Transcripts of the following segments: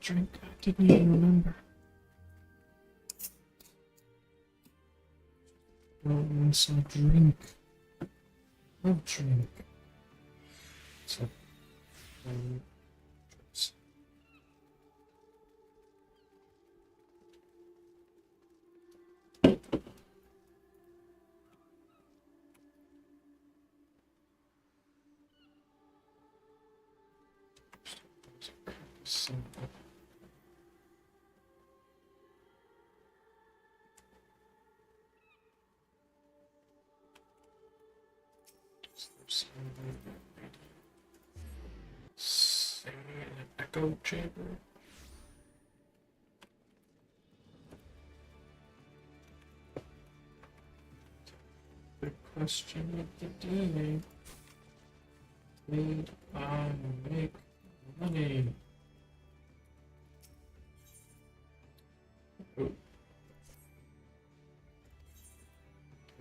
Drink. I didn't even remember. Some drink. Love drink. So, simple. Say an echo chamber. The question of the day. Did I make money? Oh.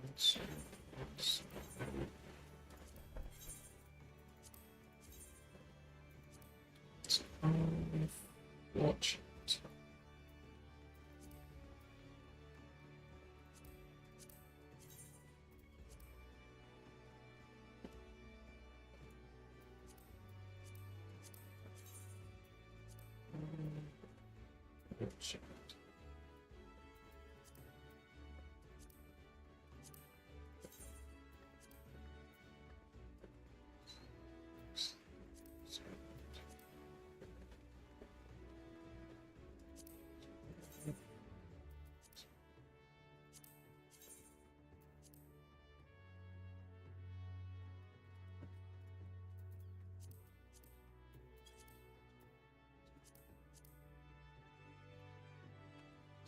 Let's watch it. Watch it.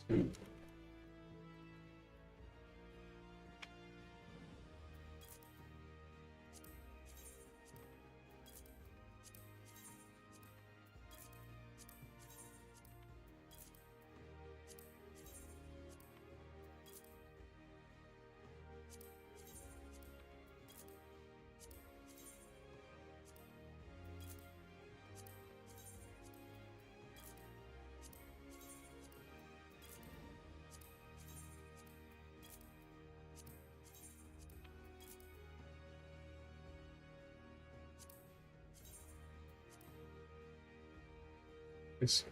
Two. This.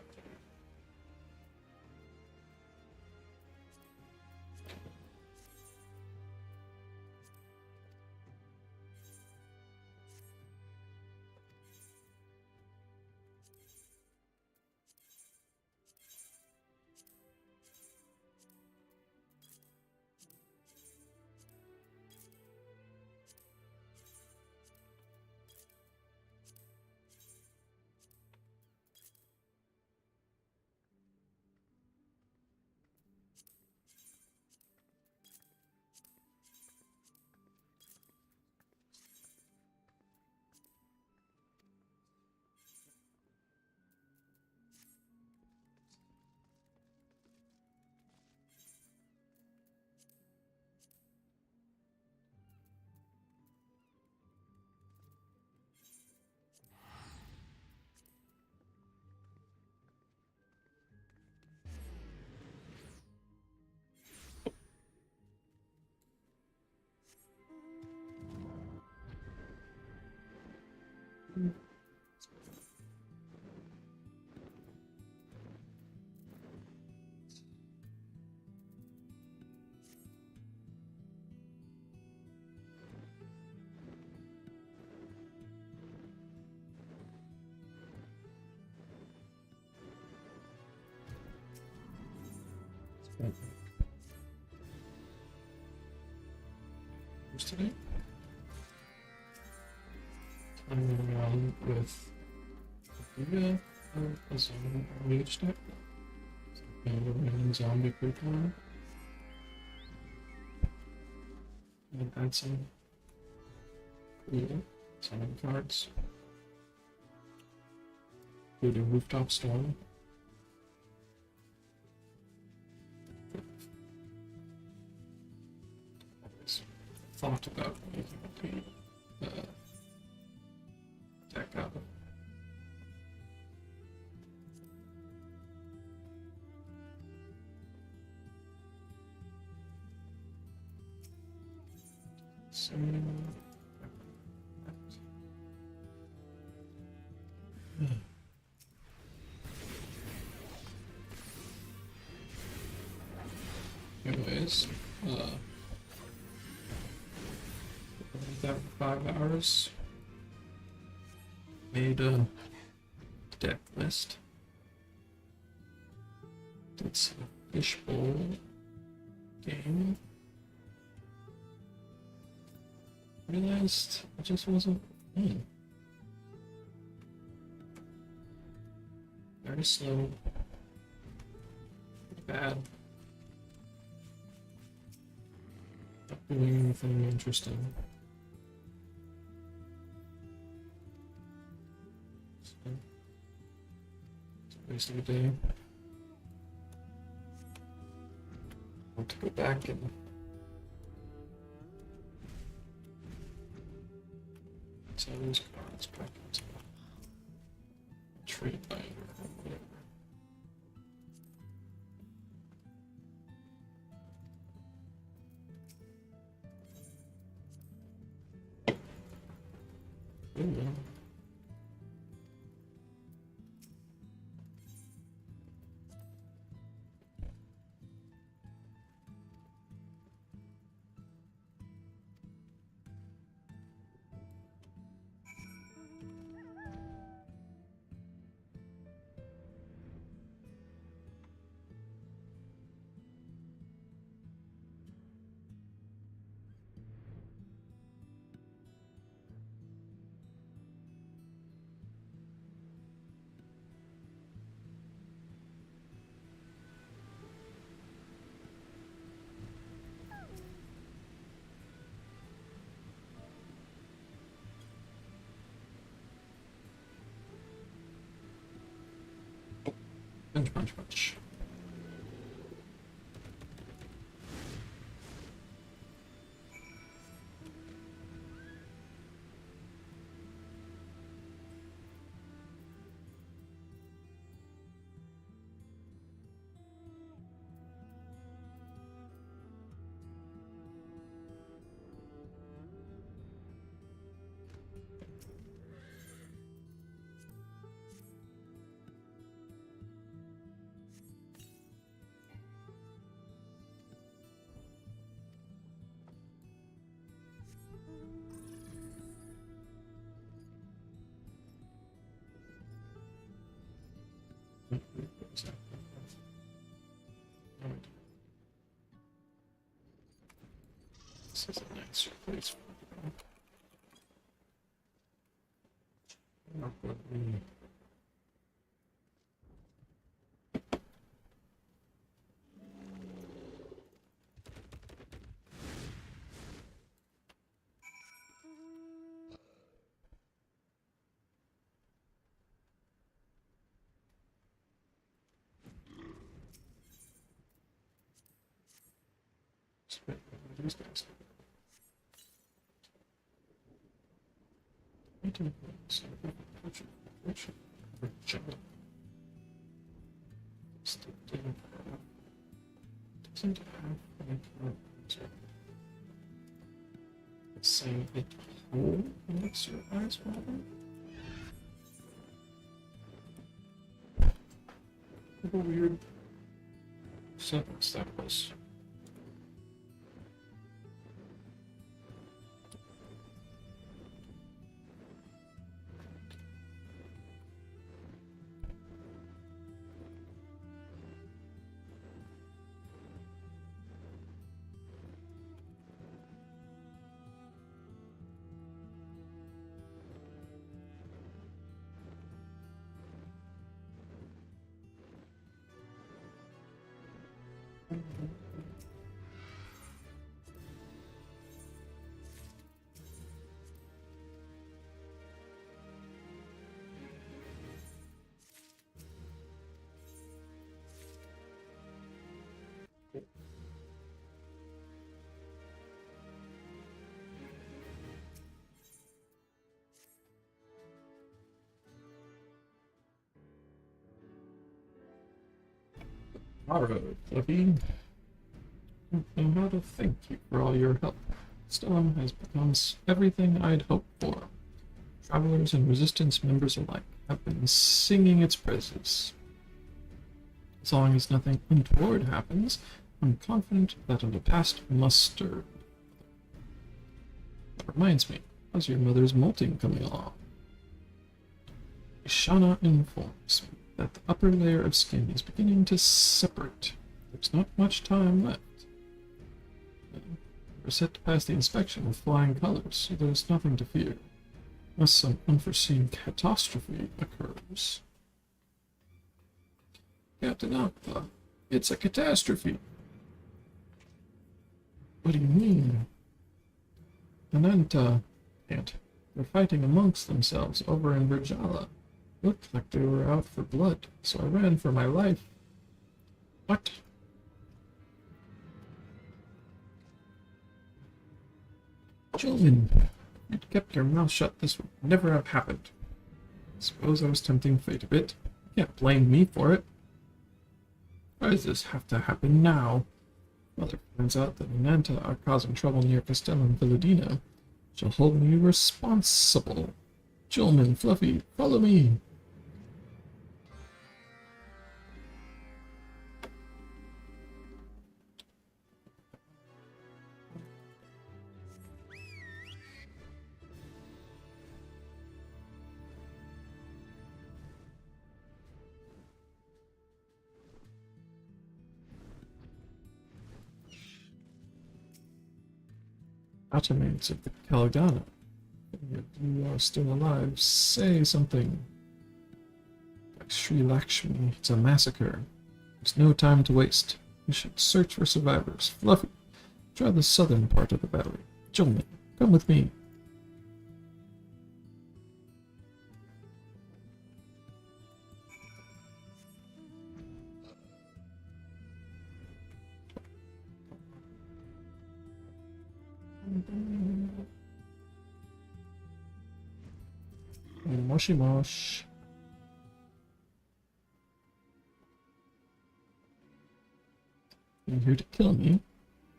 Today. I'm around with Buddha a zombie mage deck. And a random zombie Pokemon. And add some cool summon cards. Do the Rooftop Storm. thought about making a deck out of. So, anyways, that 5 hours made a deck list. It's a fishbowl game. Realized it just wasn't in. Very slow. Bad. Not doing anything interesting. So, it's a waste of a day. I want to go back and sell these cards back into a trade binder or whatever. Oh no. Bunch. This is a nice place for it. Not what we spent on these guys. We do so which job still doesn't have any problems. It's saying it whole elixir as well. What a weird sentence that was. Alright, Fluffy. I don't know how to thank you for all your help. Stellum has become everything I'd hoped for. Travelers and Resistance members alike have been singing its praises. As long as nothing untoward happens, I'm confident that the past muster. That reminds me, how's your mother's molting coming along? Ishana informs me that the upper layer of skin is beginning to separate. There's not much time left. We're set to pass the inspection with flying colors, so there's nothing to fear, unless some unforeseen catastrophe occurs. Captain Aqua, it's a catastrophe. What do you mean? Ananta, Aunt, they're fighting amongst themselves over in Virjala. Looked like they were out for blood, so I ran for my life. What? Jolman, if you'd kept your mouth shut, this would never have happened. I suppose I was tempting fate a bit. You can't blame me for it. Why does this have to happen now? Mother finds out that Ananta are causing trouble near Castellum Villadino. She'll hold me responsible. Jolman, Fluffy, follow me. Automates of the Kalagana. If you are still alive, say something. Like Sri Lakshmi, it's a massacre. There's no time to waste. We should search for survivors. Fluffy, try the southern part of the valley. Jolman, come with me. Moshi mosh. Are you here to kill me?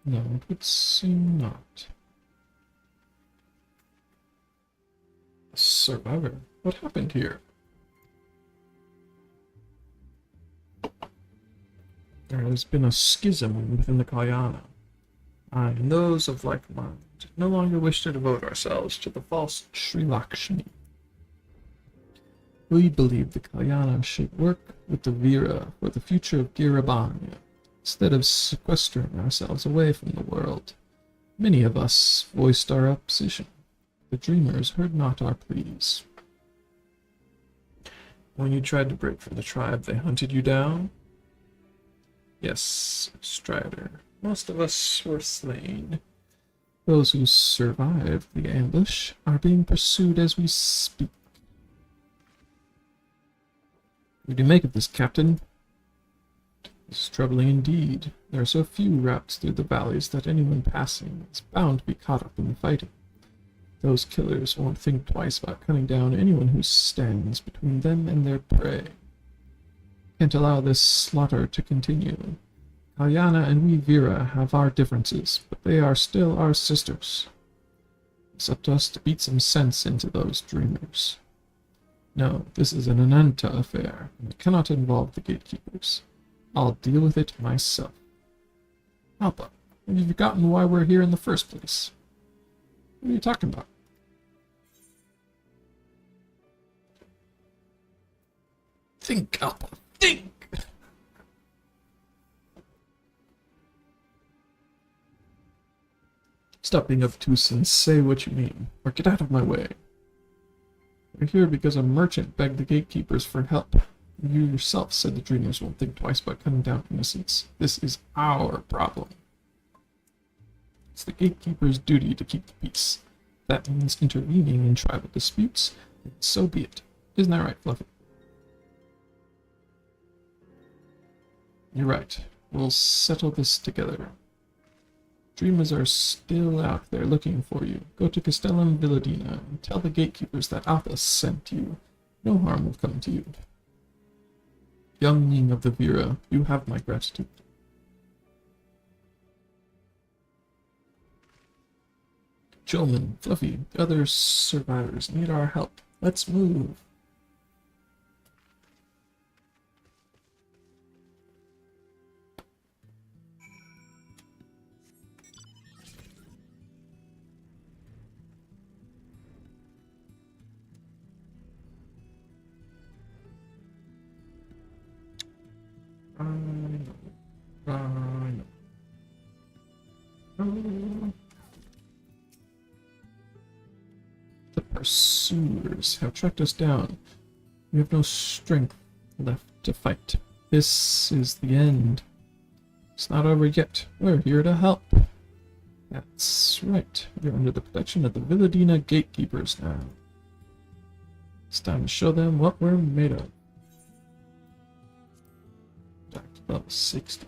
No, it would seem not. A survivor? What happened here? There has been a schism within the Kalyana. I and those of like mind no longer wish to devote ourselves to the false Sri Lakshmi. We believe the Kalyana should work with the Vira for the future of Girabanya, instead of sequestering ourselves away from the world. Many of us voiced our opposition. The Dreamers heard not our pleas. When you tried to break from the tribe, they hunted you down? Yes, Strider. Most of us were slain. Those who survived the ambush are being pursued as we speak. What do you make of this, Captain? This is troubling indeed. There are so few routes through the valleys that anyone passing is bound to be caught up in the fighting. Those killers won't think twice about cutting down anyone who stands between them and their prey. Can't allow this slaughter to continue. Kalyana and we Vira have our differences, but they are still our sisters. It's up to us to beat some sense into those dreamers. No, this is an Ananta affair, and it cannot involve the gatekeepers. I'll deal with it myself. Alpa, have you forgotten why we're here in the first place? What are you talking about? Think, Alpa, think! Stop being obtuse and say what you mean, or get out of my way. We're here because a merchant begged the gatekeepers for help. You yourself said the Dreamers won't think twice about cutting down innocents. This is our problem. It's the gatekeepers' duty to keep the peace. If that means intervening in tribal disputes, then so be it. Isn't that right, Fluffy? You're right. We'll settle this together. Dreamers are still out there looking for you. Go to Castellum Villadina and tell the gatekeepers that Alpha sent you. No harm will come to you. youngling of the Vera, you have my gratitude. Gentlemen, Fluffy, the other survivors need our help. Let's move. The pursuers have tracked us down. We have no strength left to fight. This is the end. It's not over yet. We're here to help. That's right. We're under the protection of the Villadina gatekeepers now. It's time to show them what we're made of. Back to level 60.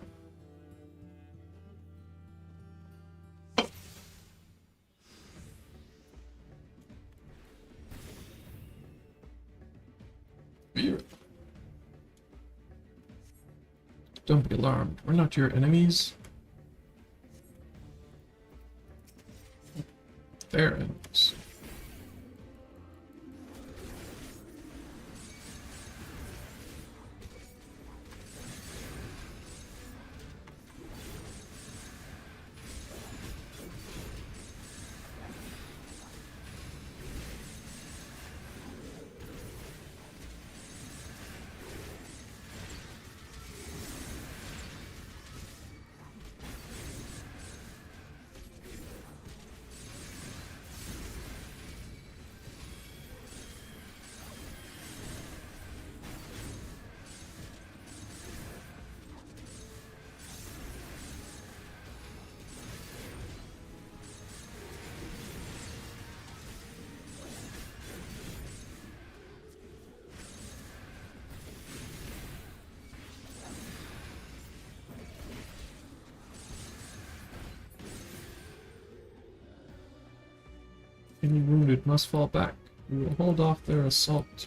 Vera. Don't be alarmed. We're not your enemies. They're enemies. Any wounded must fall back. We will hold off their assault.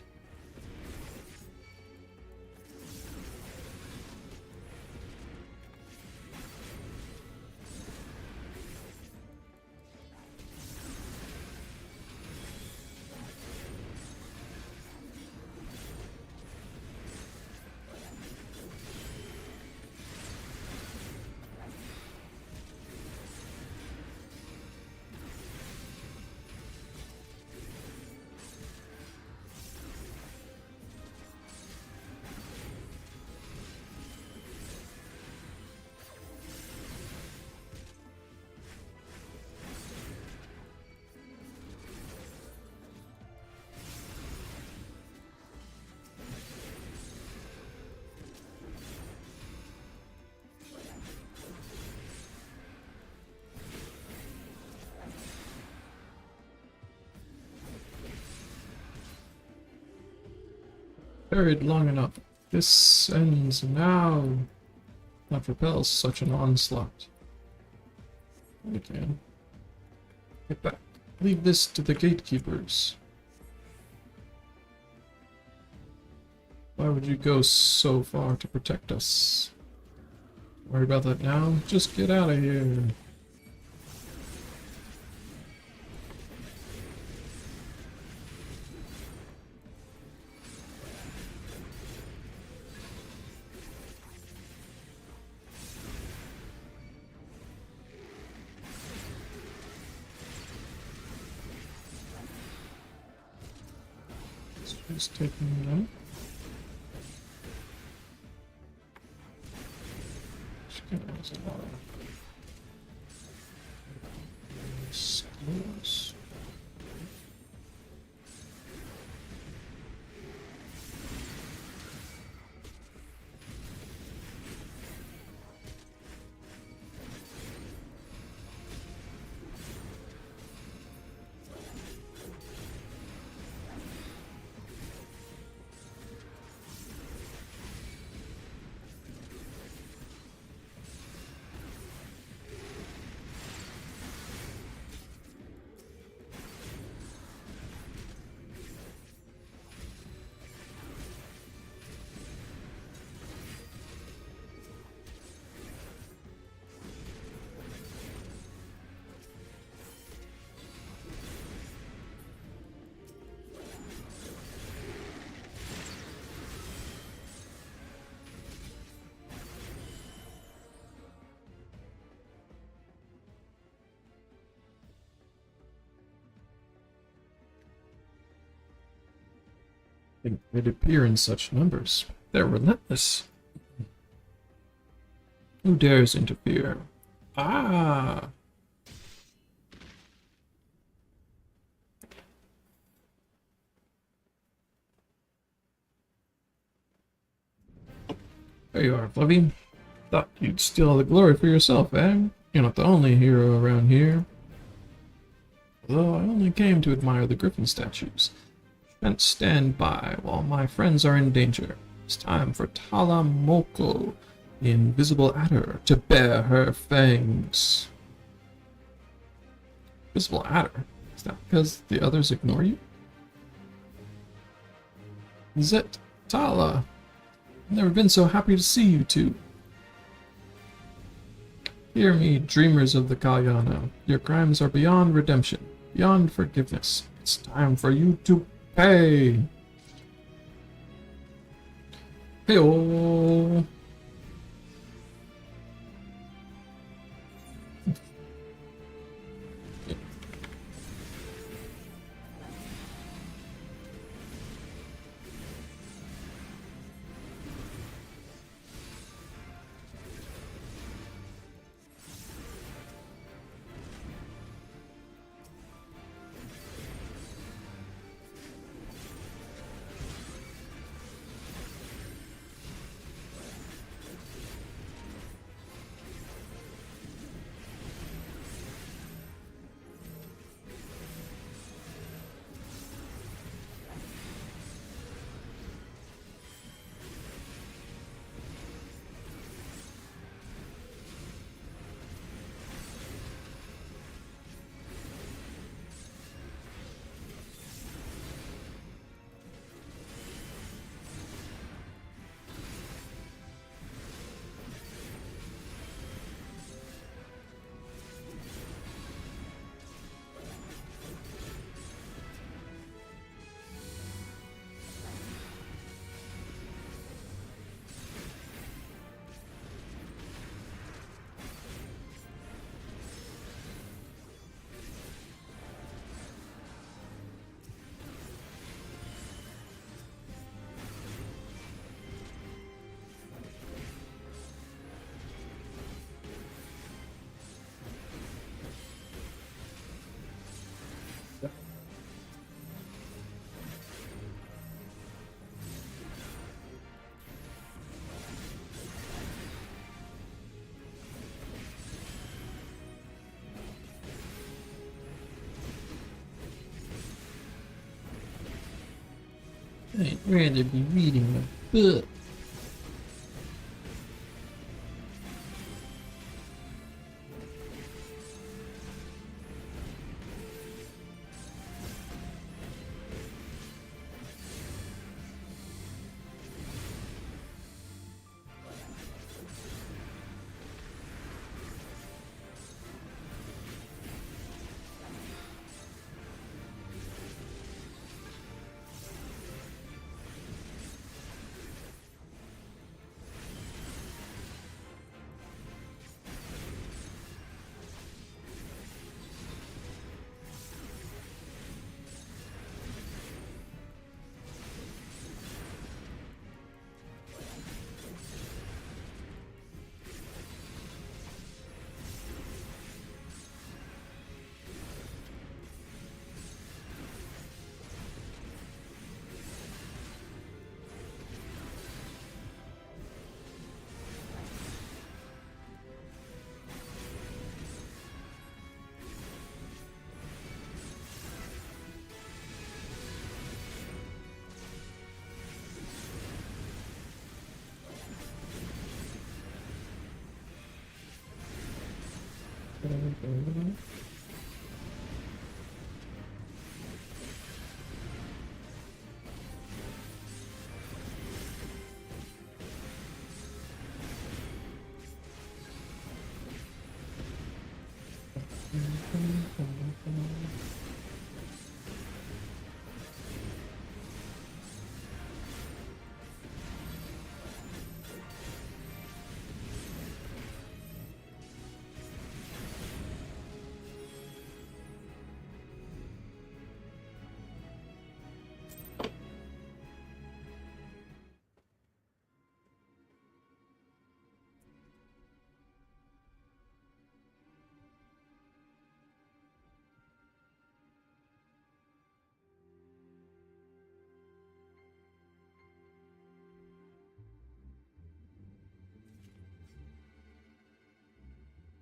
Buried long enough. This ends now. Not repels such an onslaught. We can. Get back. Leave this to the gatekeepers. Why would you go so far to protect us? Worry about that now? Just get out of here. Just taking them. There's a lot of skills. think they'd appear in such numbers. They're relentless. Who dares interfere? Ah! There you are, Fluffy. Thought you'd steal all the glory for yourself, eh? You're not the only hero around here. Although I only came to admire the griffin statues. Shan't stand by while my friends are in danger. It's time for Tala Moko, the invisible adder, to bare her fangs. Invisible adder? Is that because the others ignore you? Zet, Tala. I've never been so happy to see you two. Hear me, dreamers of the Kalyana. Your crimes are beyond redemption, beyond forgiveness. It's time for you to pay. Hey-oh. I'd rather be reading a book.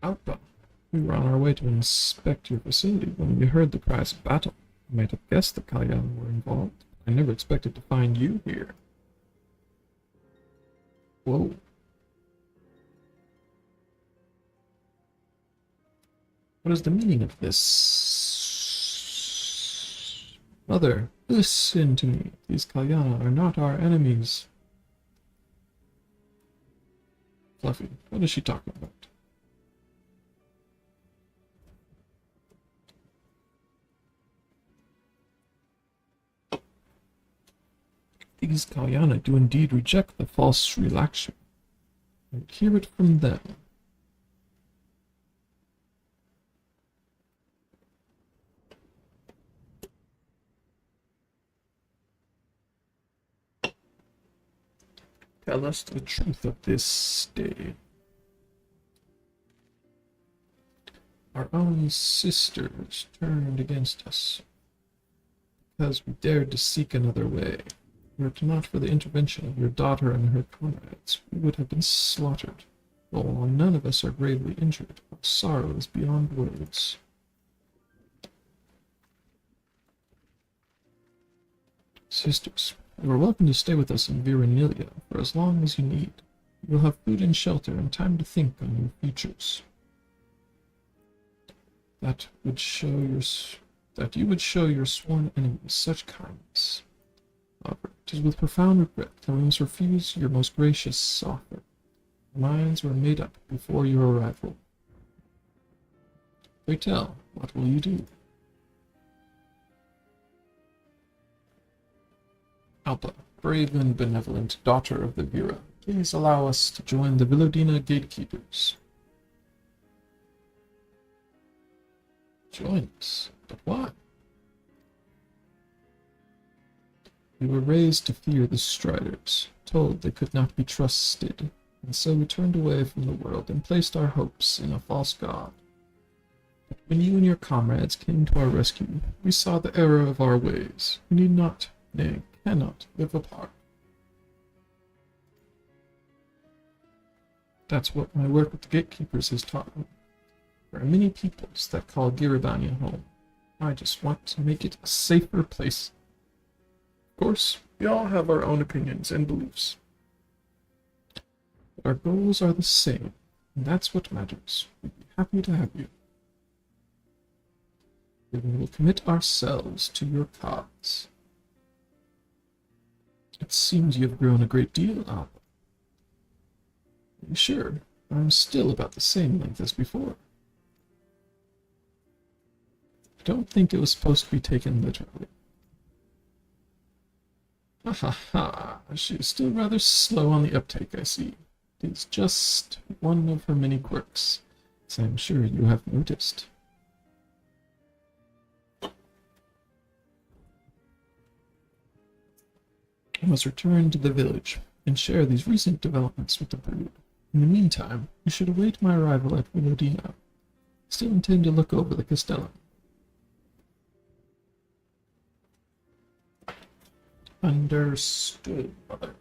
Outba. We were on our way to inspect your facility when we heard the cries of battle. I might have guessed the Kalyana were involved. I never expected to find you here. Whoa. What is the meaning of this? Mother, listen to me. These Kalyana are not our enemies. Fluffy, what is she talking about? These Kalyana do indeed reject the false Sri Lakshmi. I would hear it from them. Tell us the truth of this day. Our own sisters turned against us because we dared to seek another way. Were it not for the intervention of your daughter and her comrades, we would have been slaughtered. Though none of us are gravely injured, our sorrow is beyond words. Sisters, you are welcome to stay with us in Viranilia for as long as you need. You will have food and shelter and time to think on your futures. That you would show your sworn enemies such kindness. However, it is with profound regret that we must refuse your most gracious offer. Our minds were made up before your arrival. Pray tell, what will you do? Alpa, brave and benevolent daughter of the Vira, please allow us to join the Vilodina gatekeepers. Join us? But why? We were raised to fear the Striders, told they could not be trusted, and so we turned away from the world and placed our hopes in a false god. But when you and your comrades came to our rescue, we saw the error of our ways. We need not, nay, cannot live apart. That's what my work with the gatekeepers has taught me. There are many peoples that call Giribania home. I just want to make it a safer place. Of course, we all have our own opinions and beliefs. But our goals are the same, and that's what matters. We'd be happy to have you. We will commit ourselves to your cause. It seems you have grown a great deal, Alpa. Are you sure? I'm still about the same length as before. I don't think it was supposed to be taken literally. Ha ha ha, she is still rather slow on the uptake, I see. It is just one of her many quirks, as I am sure you have noticed. I must return to the village and share these recent developments with the brood. In the meantime, you should await my arrival at Vilodina. Still intend to look over the Castellum. Understood, mother.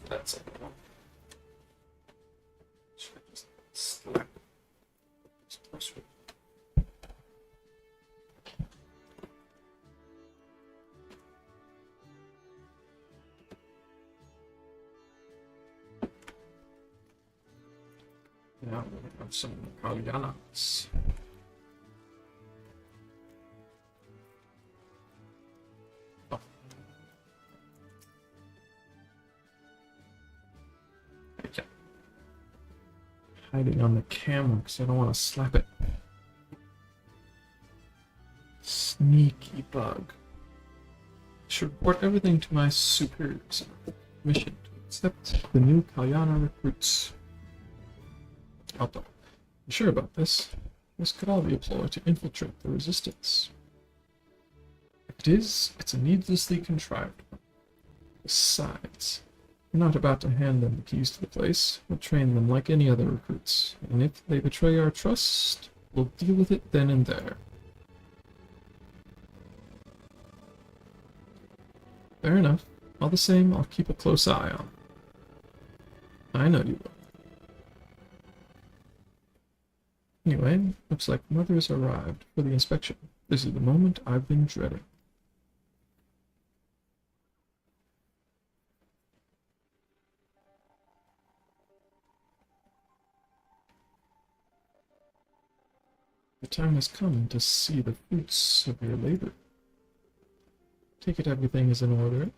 That's it. Should I just slap it? Now we have some Kalyanas. Oh. Yeah. Hiding on the camera because I don't want to slap it. Sneaky bug. I should report everything to my superiors and mission to accept the new Kalyana recruits. Alpa, you sure about this? This could all be a ploy to infiltrate the resistance. If it is, it's a needlessly contrived one. Besides, we're not about to hand them the keys to the place. We'll train them like any other recruits, and if they betray our trust, we'll deal with it then and there. Fair enough. All the same, I'll keep a close eye on them. I know you will. Anyway, looks like Mother's arrived for the inspection. This is the moment I've been dreading. The time has come to see the fruits of your labor. Take it everything is in order.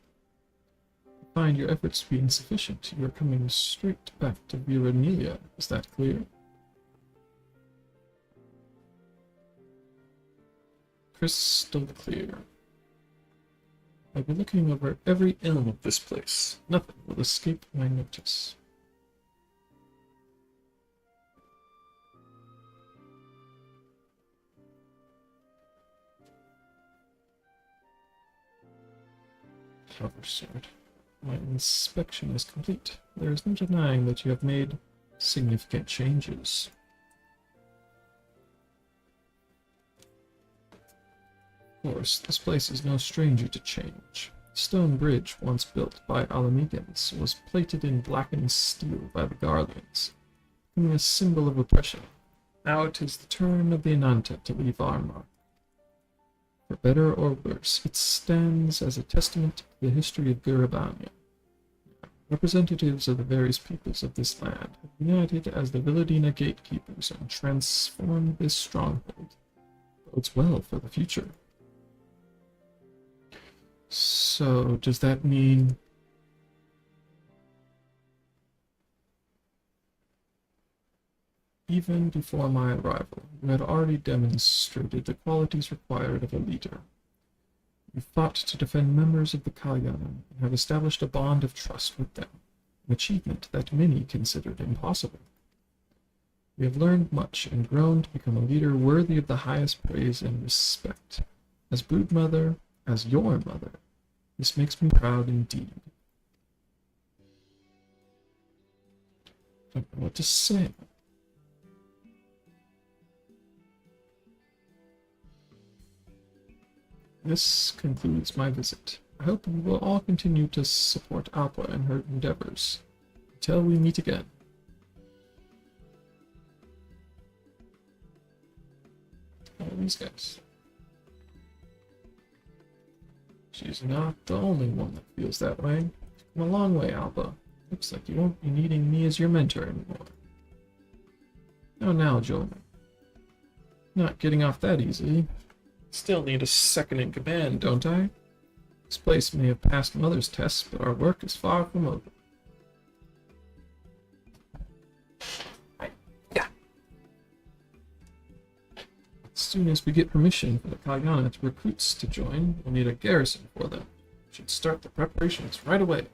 Find your efforts to be insufficient. You are coming straight back to Viranelia. Is that clear? Crystal clear. I'll be looking over every elm of this place. Nothing will escape my notice. Sword. My inspection is complete. There is no denying that you have made significant changes. Of course, this place is no stranger to change. The stone bridge, once built by Alamegans, was plated in blackened steel by the Garleans, becoming a symbol of oppression. Now it is the turn of the Ananta to leave our mark. For better or worse, it stands as a testament to the history of Gurabania. Representatives of the various peoples of this land have united as the Villadina gatekeepers and transformed this stronghold. Bodes well for the future. So, does that mean... Even before my arrival, you had already demonstrated the qualities required of a leader. You fought to defend members of the Kalyana and have established a bond of trust with them, an achievement that many considered impossible. We have learned much and grown to become a leader worthy of the highest praise and respect. As broodmother, as your mother, this makes me proud indeed. I don't know what to say. This concludes my visit. I hope you will all continue to support Alpa in her endeavors. Until we meet again. Oh, these guys. She's not the only one that feels that way. You've come a long way, Alpa. Looks like you won't be needing me as your mentor anymore. Now, Jonah. Not getting off that easily. Still need a second in command, don't I? This place may have passed Mother's tests, but our work is far from over. Yeah. As soon as we get permission for the Kalyana to recruits to join, we'll need a garrison for them. We should start the preparations right away.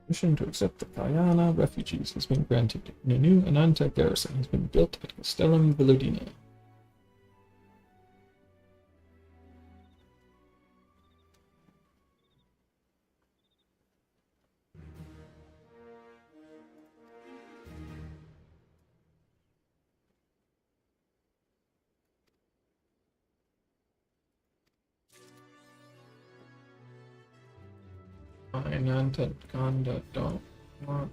Permission to accept the Kalyana refugees has been granted, and a new Ananta garrison has been built at Castellum Villadina. Ananta Ganda don't want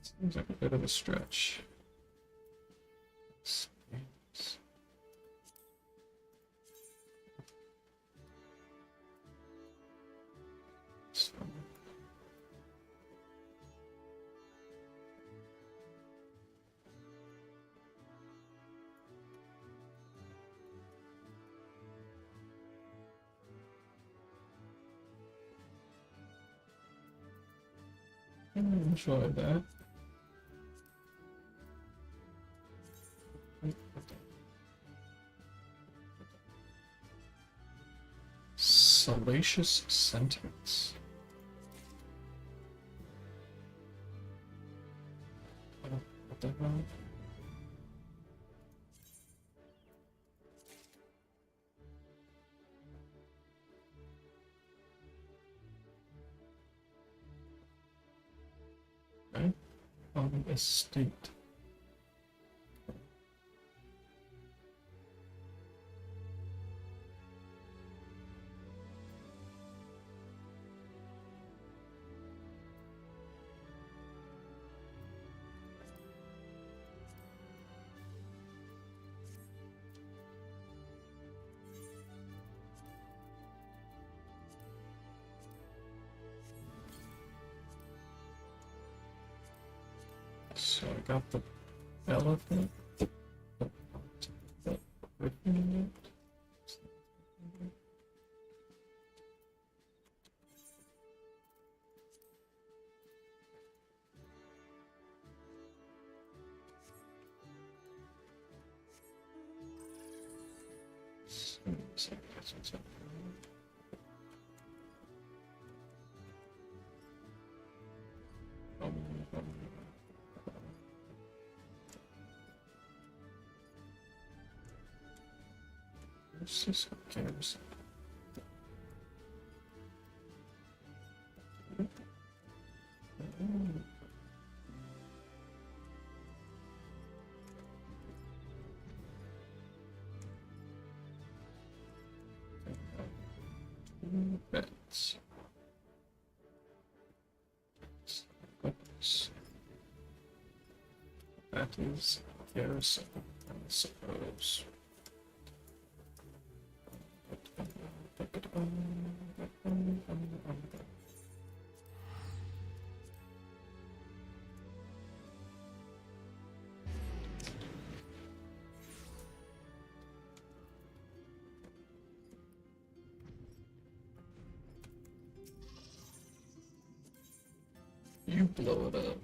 seems like a bit of a stretch. enjoy that. Salacious sentiments. What the hell? Okay. On the estate. So I got the elephant. It's just cares. Beds. That is garrison, I suppose. You blow it up.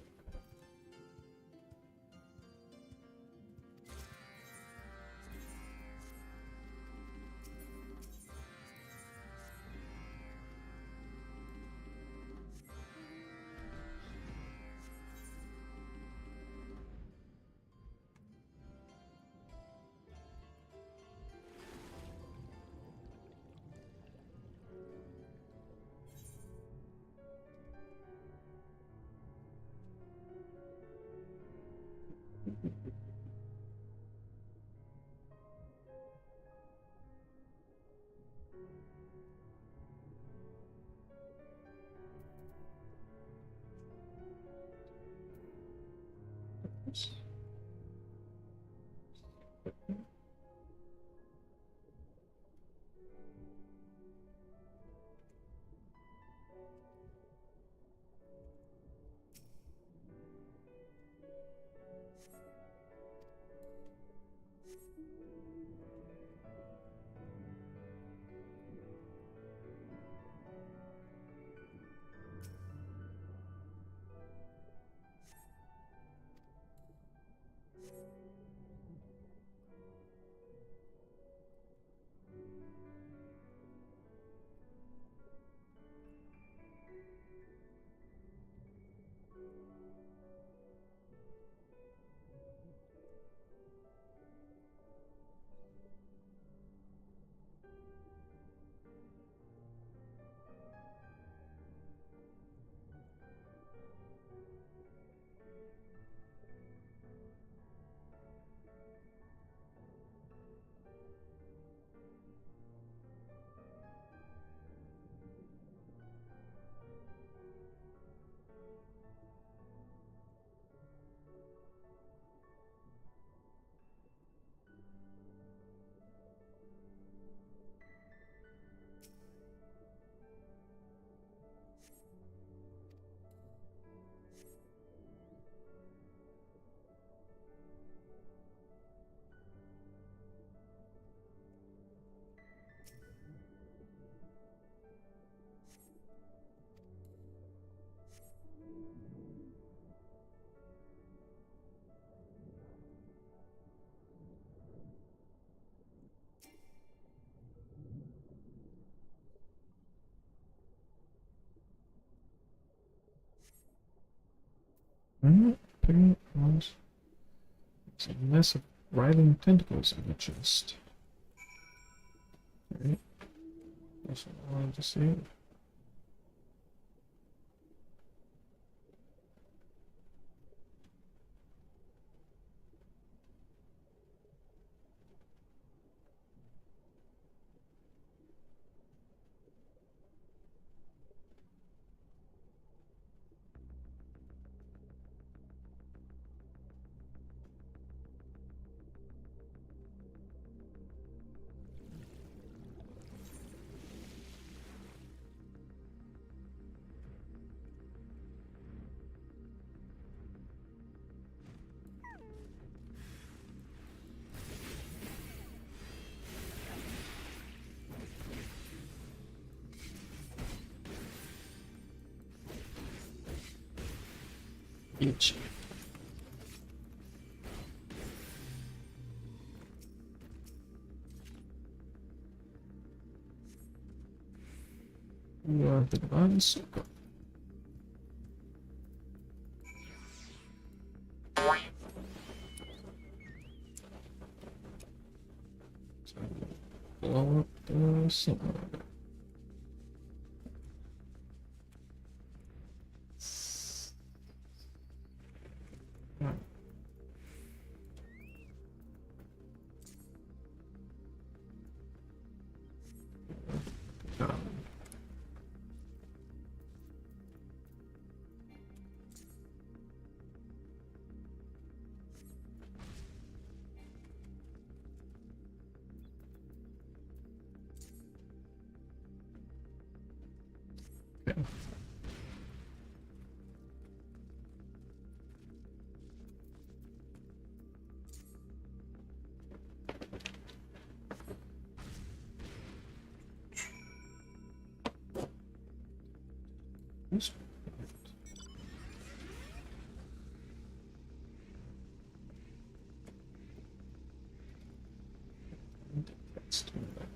Picking up. It's a mess of writhing tentacles in the chest. Alright. That's what I wanted to see. Itchy. You are the divine circle. So, blow up the sun. Okay. Oops. Let's do that.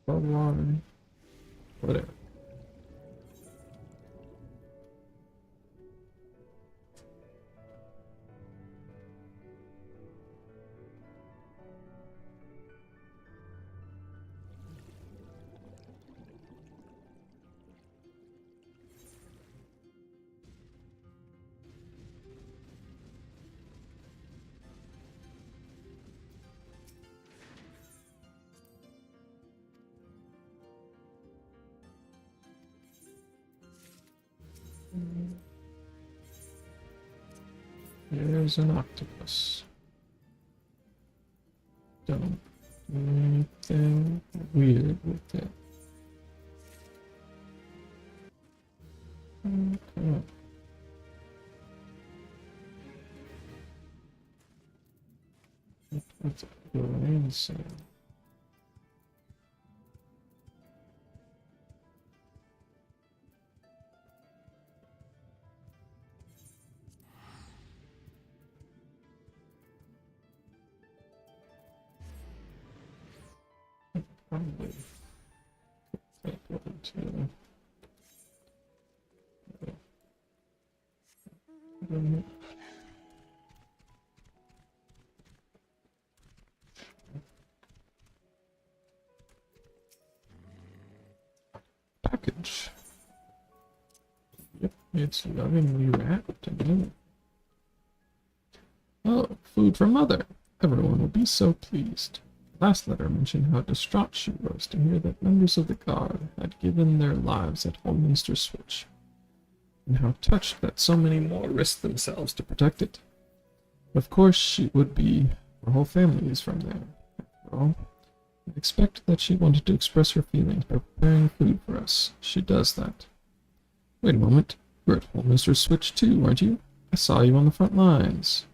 One, whatever. There's an octopus. Don't do anything weird with it. Okay. Let's go inside. Probably take one to package. Yep, it's lovingly wrapped and oh, food for Mother. Everyone will be so pleased. The last letter mentioned how distraught she was to hear that members of the guard had given their lives at Holminster Switch. and how touched that so many more risked themselves to protect it. Of course she would be. Her whole family is from there. After all, I expect that she wanted to express her feelings by preparing food for us. She does that. Wait a moment. You're at Whole Mr. Switch too, aren't you? I saw you on the front lines.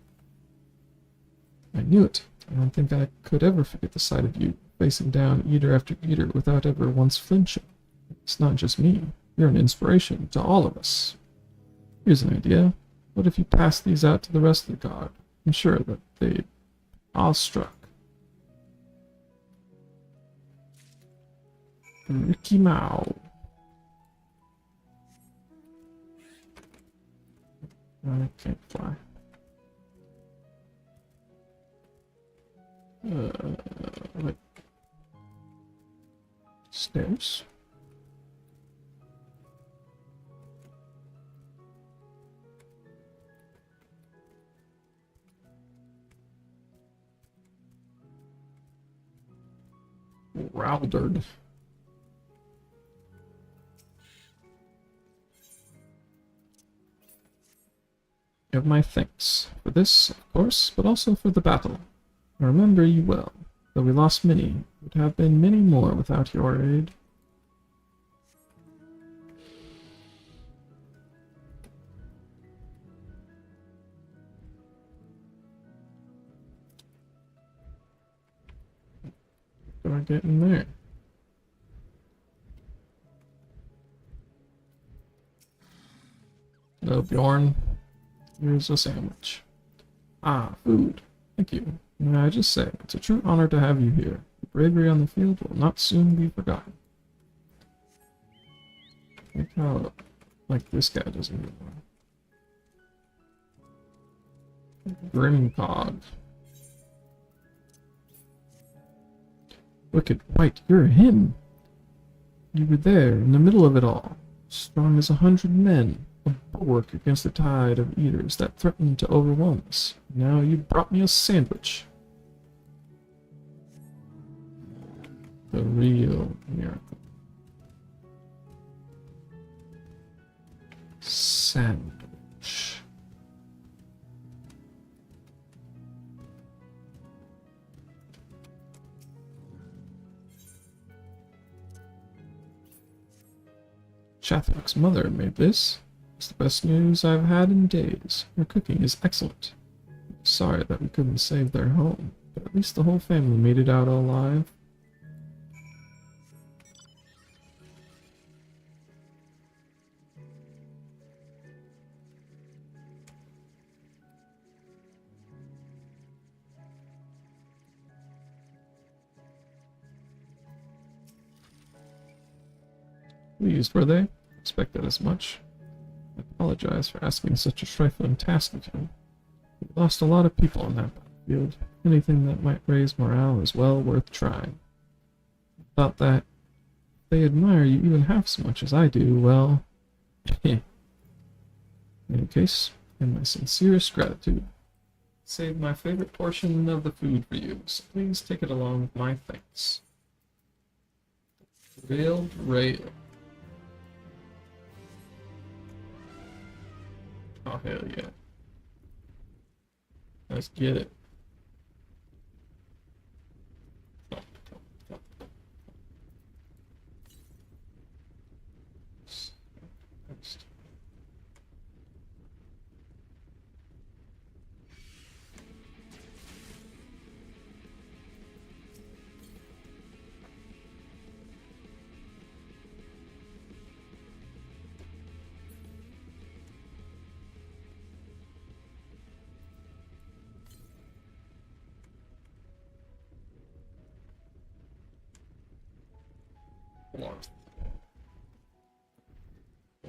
I knew it. I don't think I could ever forget the sight of you, facing down eater after eater without ever once flinching. It's not just me. You're an inspiration to all of us. Here's an idea. What if you pass these out to the rest of the guard? I'm sure that they'd be awestruck. Ricky Mao. I can't fly. Wait. Stairs? Raldard. You have my thanks for this, of course, but also for the battle. I remember you well. Though we lost many, would have been many more without your aid. Do I get in there? No, Bjorn. Here's a sandwich. Ah, food. Thank you. May I just say, it's a true honor to have you here. Your bravery on the field will not soon be forgotten. Look how, like, this guy doesn't even know. Grimcog. Wicked White, you're him! You were there, in the middle of it all, strong as 100 men, a bulwark against the tide of eaters that threatened to overwhelm us. Now you brought me a sandwich. The real miracle. Sandwich. Shathrock's mother made this. It's the best news I've had in days. Her cooking is excellent. Sorry that we couldn't save their home, but at least the whole family made it out alive. Pleased, were they? Expected as much. I apologize for asking such a trifling task of you. We lost a lot of people on that battlefield. Anything that might raise morale is well worth trying. I thought that if they admire you even half as much as I do, well... In any case, in my sincerest gratitude, saved my favorite portion of the food for you, so please take it along with my thanks. Veiled Rail. Oh, hell yeah. Let's get it.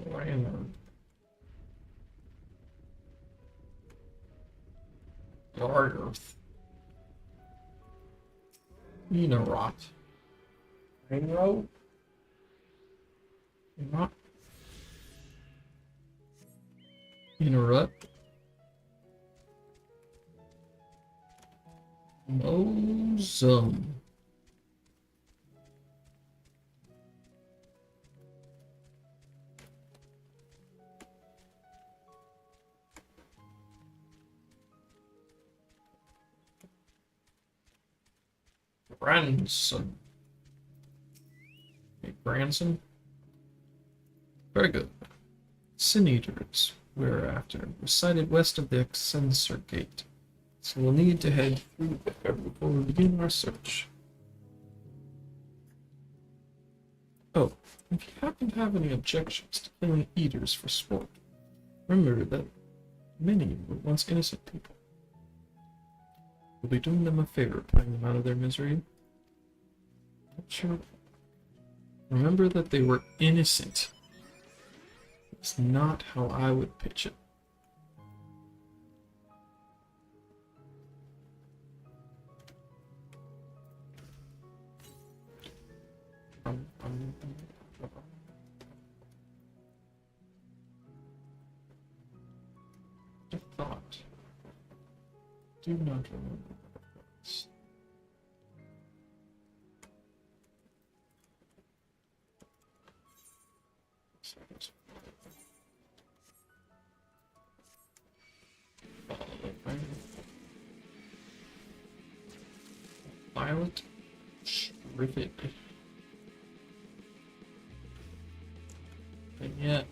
Random. Dark Earth. Enarot. Rainroad? Not. Interrupt. Mozum. grandson. A grandson? Very good. Sin Eaters, we're after, were sighted west of the Excelsior Gate, so we'll need to head through there before we begin our search. Oh, if you happen to have any objections to killing Eaters for sport, remember that many were once innocent people. We'll be doing them a favor, putting them out of their misery. Not sure. Remember that they were innocent. It's not how I would pitch it. I thought. Do not remember this. Violet Shrivet. And yet.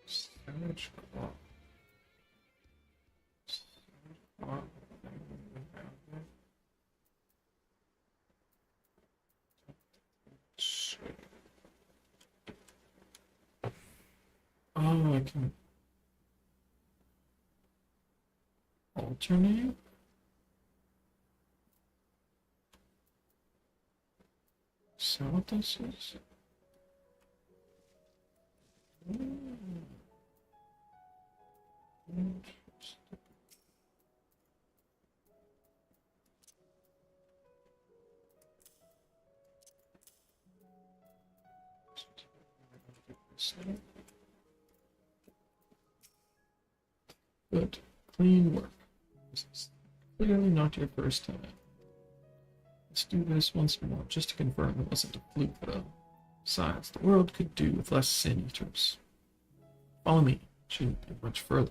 Savage Claw. Oh, I can alternate. Is that what this is? Interesting. Good. Clean work. This is clearly not your first time. Let's do this once more, just to confirm it wasn't a fluke, though. Besides, the world could do with less Sin Eaters. Follow me. Shouldn't be much further.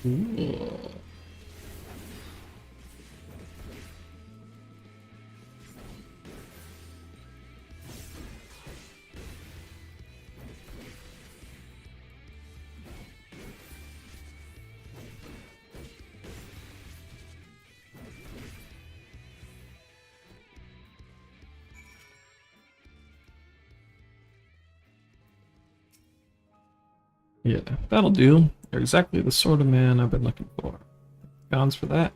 Ooh. Yeah, that'll do. You're exactly the sort of man I've been looking for. Gons for that.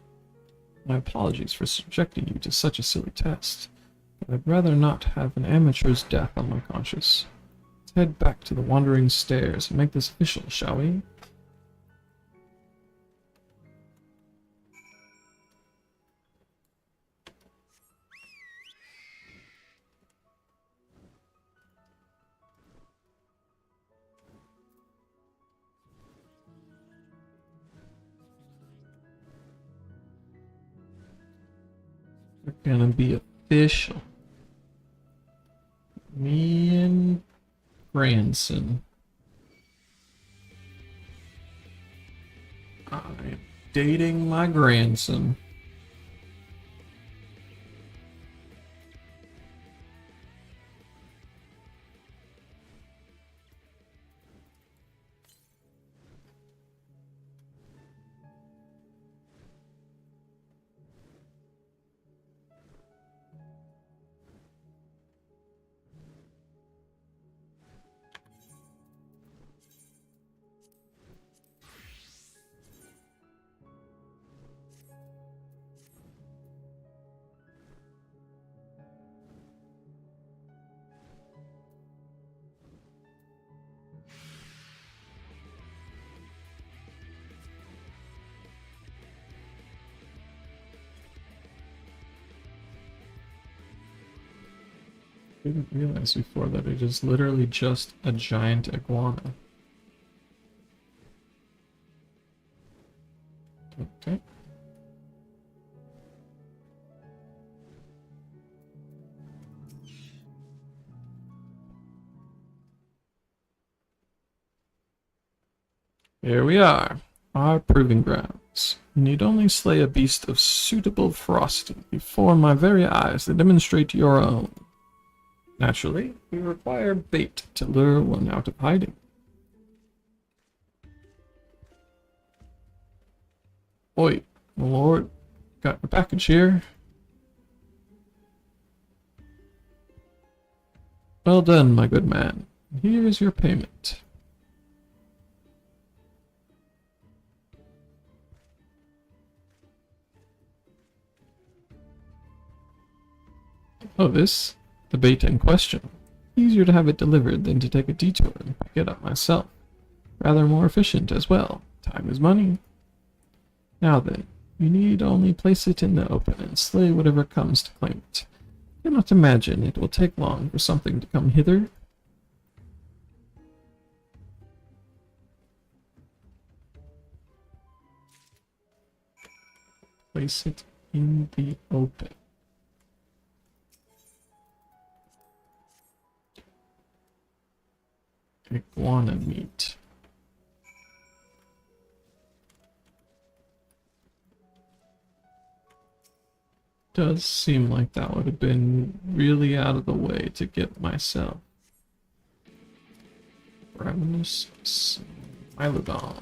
My apologies for subjecting you to such a silly test, but I'd rather not have an amateur's death on my conscience. Let's head back to the Wandering Stairs and make this official, shall we? We're gonna be official. Me and Branson. I'm dating my grandson. I didn't realize before that it is literally just a giant iguana. Okay. Here we are, our proving grounds. You need only slay a beast of suitable ferocity before my very eyes to demonstrate your own. Naturally, we require bait to lure one out of hiding. Oi, my lord, got a package here. Well done, my good man. Here is your payment. Oh, this? The bait in question. Easier to have it delivered than to take a detour and pick it up myself. Rather more efficient as well. Time is money. Now then, you need only place it in the open and slay whatever comes to claim it. Cannot imagine it will take long for something to come hither. Place it in the open. Iguana meat. Does seem like that would have been really out of the way to get myself. Ravenous Smilodon.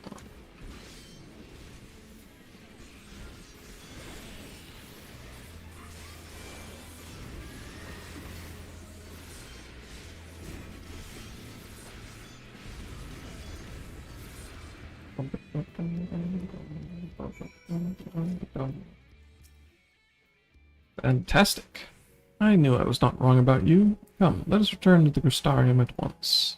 Fantastic. I knew I was not wrong about you. Come, let us return to the Crystarium at once.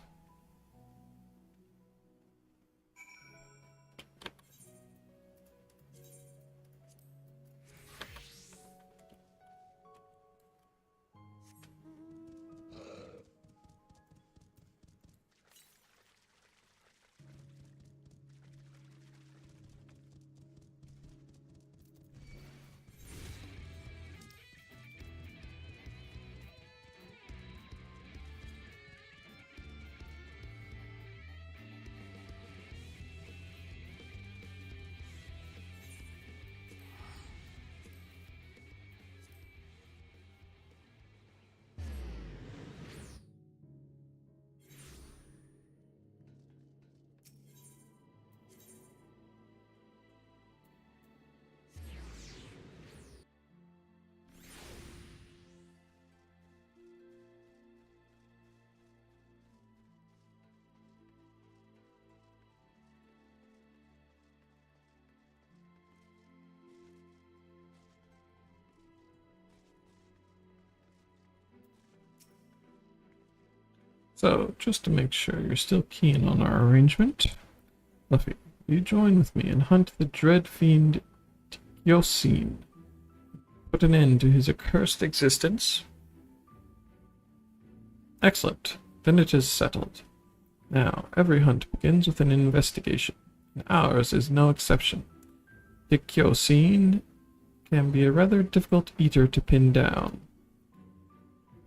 So, just to make sure you're still keen on our arrangement, Luffy, will you join with me and hunt the dread fiend Yosin? Put an end to his accursed existence? Excellent. Then it is settled. Now, every hunt begins with an investigation, and ours is no exception. The Kyosin can be a rather difficult eater to pin down.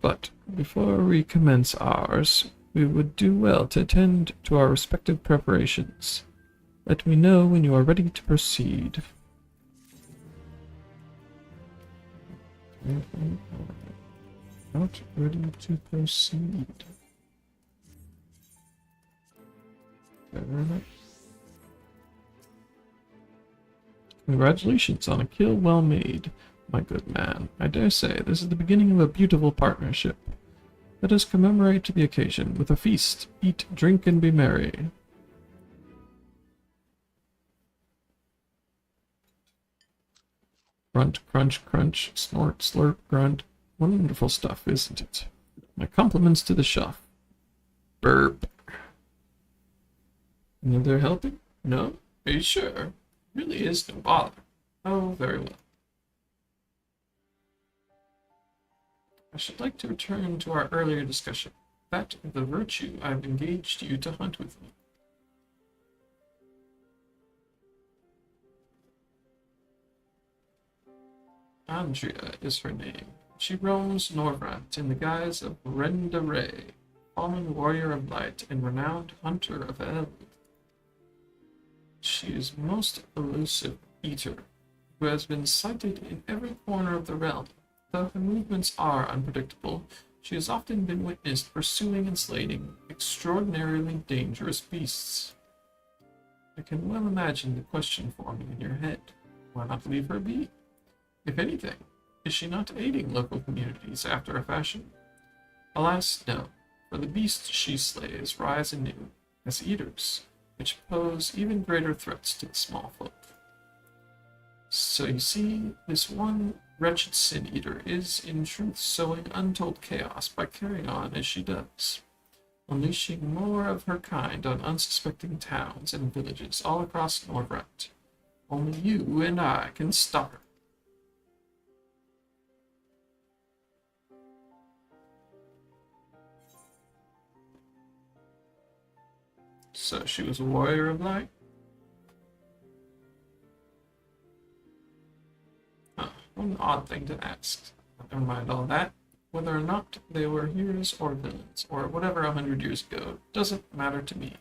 But before we commence ours, we would do well to attend to our respective preparations. Let me know when you are ready to proceed. Not ready to proceed. Fair enough. Congratulations on a kill well made, my good man. I dare say this is the beginning of a beautiful partnership. Let us commemorate the occasion with a feast. Eat, drink, and be merry. Grunt, crunch, crunch, snort, slurp, grunt. Wonderful stuff, isn't it? My compliments to the chef. Burp. Another helping? No? Are you sure? Really is no bother. Oh, very well. I should like to return to our earlier discussion, that of the virtue I've engaged you to hunt with me. Andrea is her name. She roams Norvrant in the guise of Renda Ray, fallen warrior of light and renowned hunter of Eld. She is a most elusive eater, who has been sighted in every corner of the realm. Though her movements are unpredictable, she has often been witnessed pursuing and slaying extraordinarily dangerous beasts. I can well imagine the question forming in your head. Why not leave her be? If anything, is she not aiding local communities after a fashion? Alas, no, for the beasts she slays rise anew as eaters, which pose even greater threats to the small folk. So you see, this one wretched sin-eater is, in truth, sowing untold chaos by carrying on as she does, unleashing more of her kind on unsuspecting towns and villages all across Norvrant. Only you and I can stop her. So she was a warrior of light? Huh, what an odd thing to ask. Never mind all that. Whether or not they were heroes or villains, or whatever 100 years ago, doesn't matter to me.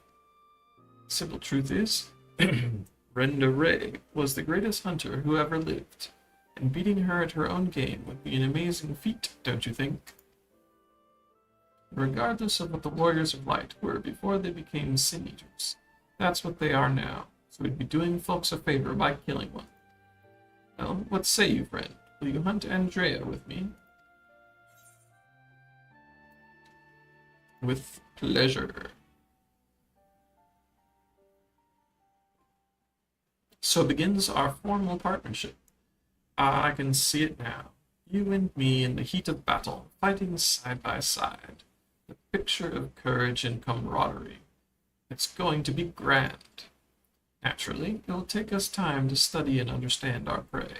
Simple truth is, Renda Ray was the greatest hunter who ever lived, and beating her at her own game would be an amazing feat, don't you think? Regardless of what the Warriors of Light were before they became Sin-Eaters, that's what they are now, so we'd be doing folks a favor by killing one. Well, what say you, friend? Will you hunt Andrea with me? With pleasure. So begins our formal partnership. I can see it now. You and me in the heat of battle, fighting side by side. The picture of courage and camaraderie. It's going to be grand. Naturally, it will take us time to study and understand our prey.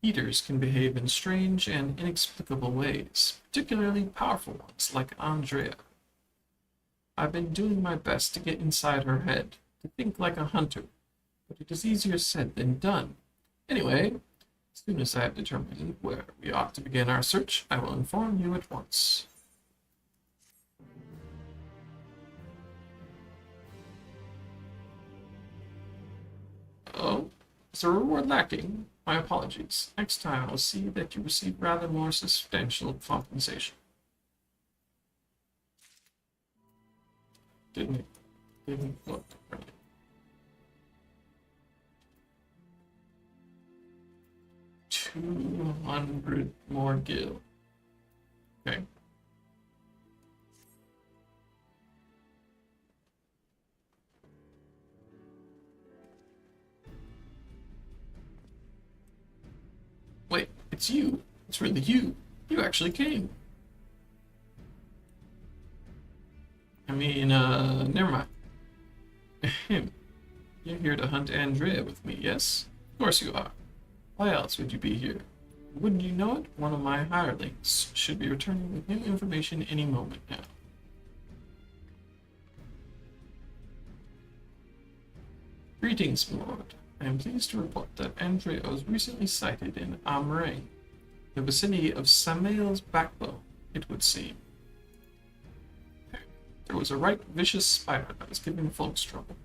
Eaters can behave in strange and inexplicable ways, particularly powerful ones like Andrea. I've been doing my best to get inside her head, to think like a hunter, but it is easier said than done. Anyway, as soon as I have determined where we ought to begin our search, I will inform you at once. Oh, is the reward lacking? My apologies. Next time I'll see that you receive rather more substantial compensation. Didn't look right. 200 more gil. Okay. Wait, it's you. It's really you. You actually came. never mind. Ahem. You're here to hunt Andrea with me, yes? Of course you are. Why else would you be here? Wouldn't you know it? One of my hirelings should be returning with new information any moment now. Greetings, my lord. I am pleased to report that Andrea was recently sighted in Amrang, the vicinity of Samael's backbone, it would seem. There was a right vicious spider that was giving folks trouble.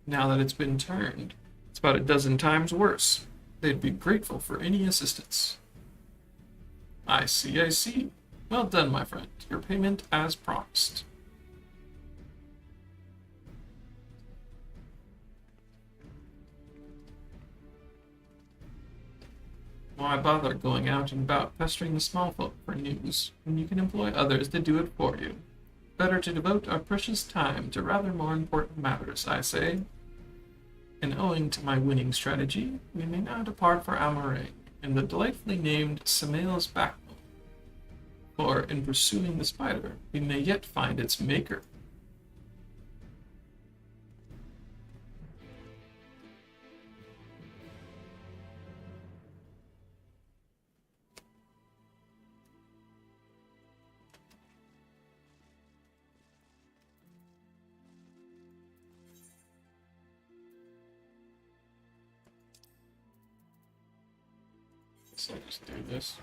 Now that it's been turned, it's about a dozen times worse. They'd be grateful for any assistance. I see, I see. Well done, my friend. Your payment as promised. Why bother going out and about pestering the small folk for news when you can employ others to do it for you? Better to devote our precious time to rather more important matters, I say. And owing to my winning strategy, we may now depart for Amarang in the delightfully named Samael's backbone. For in pursuing the spider, we may yet find its maker. So I'll just do this.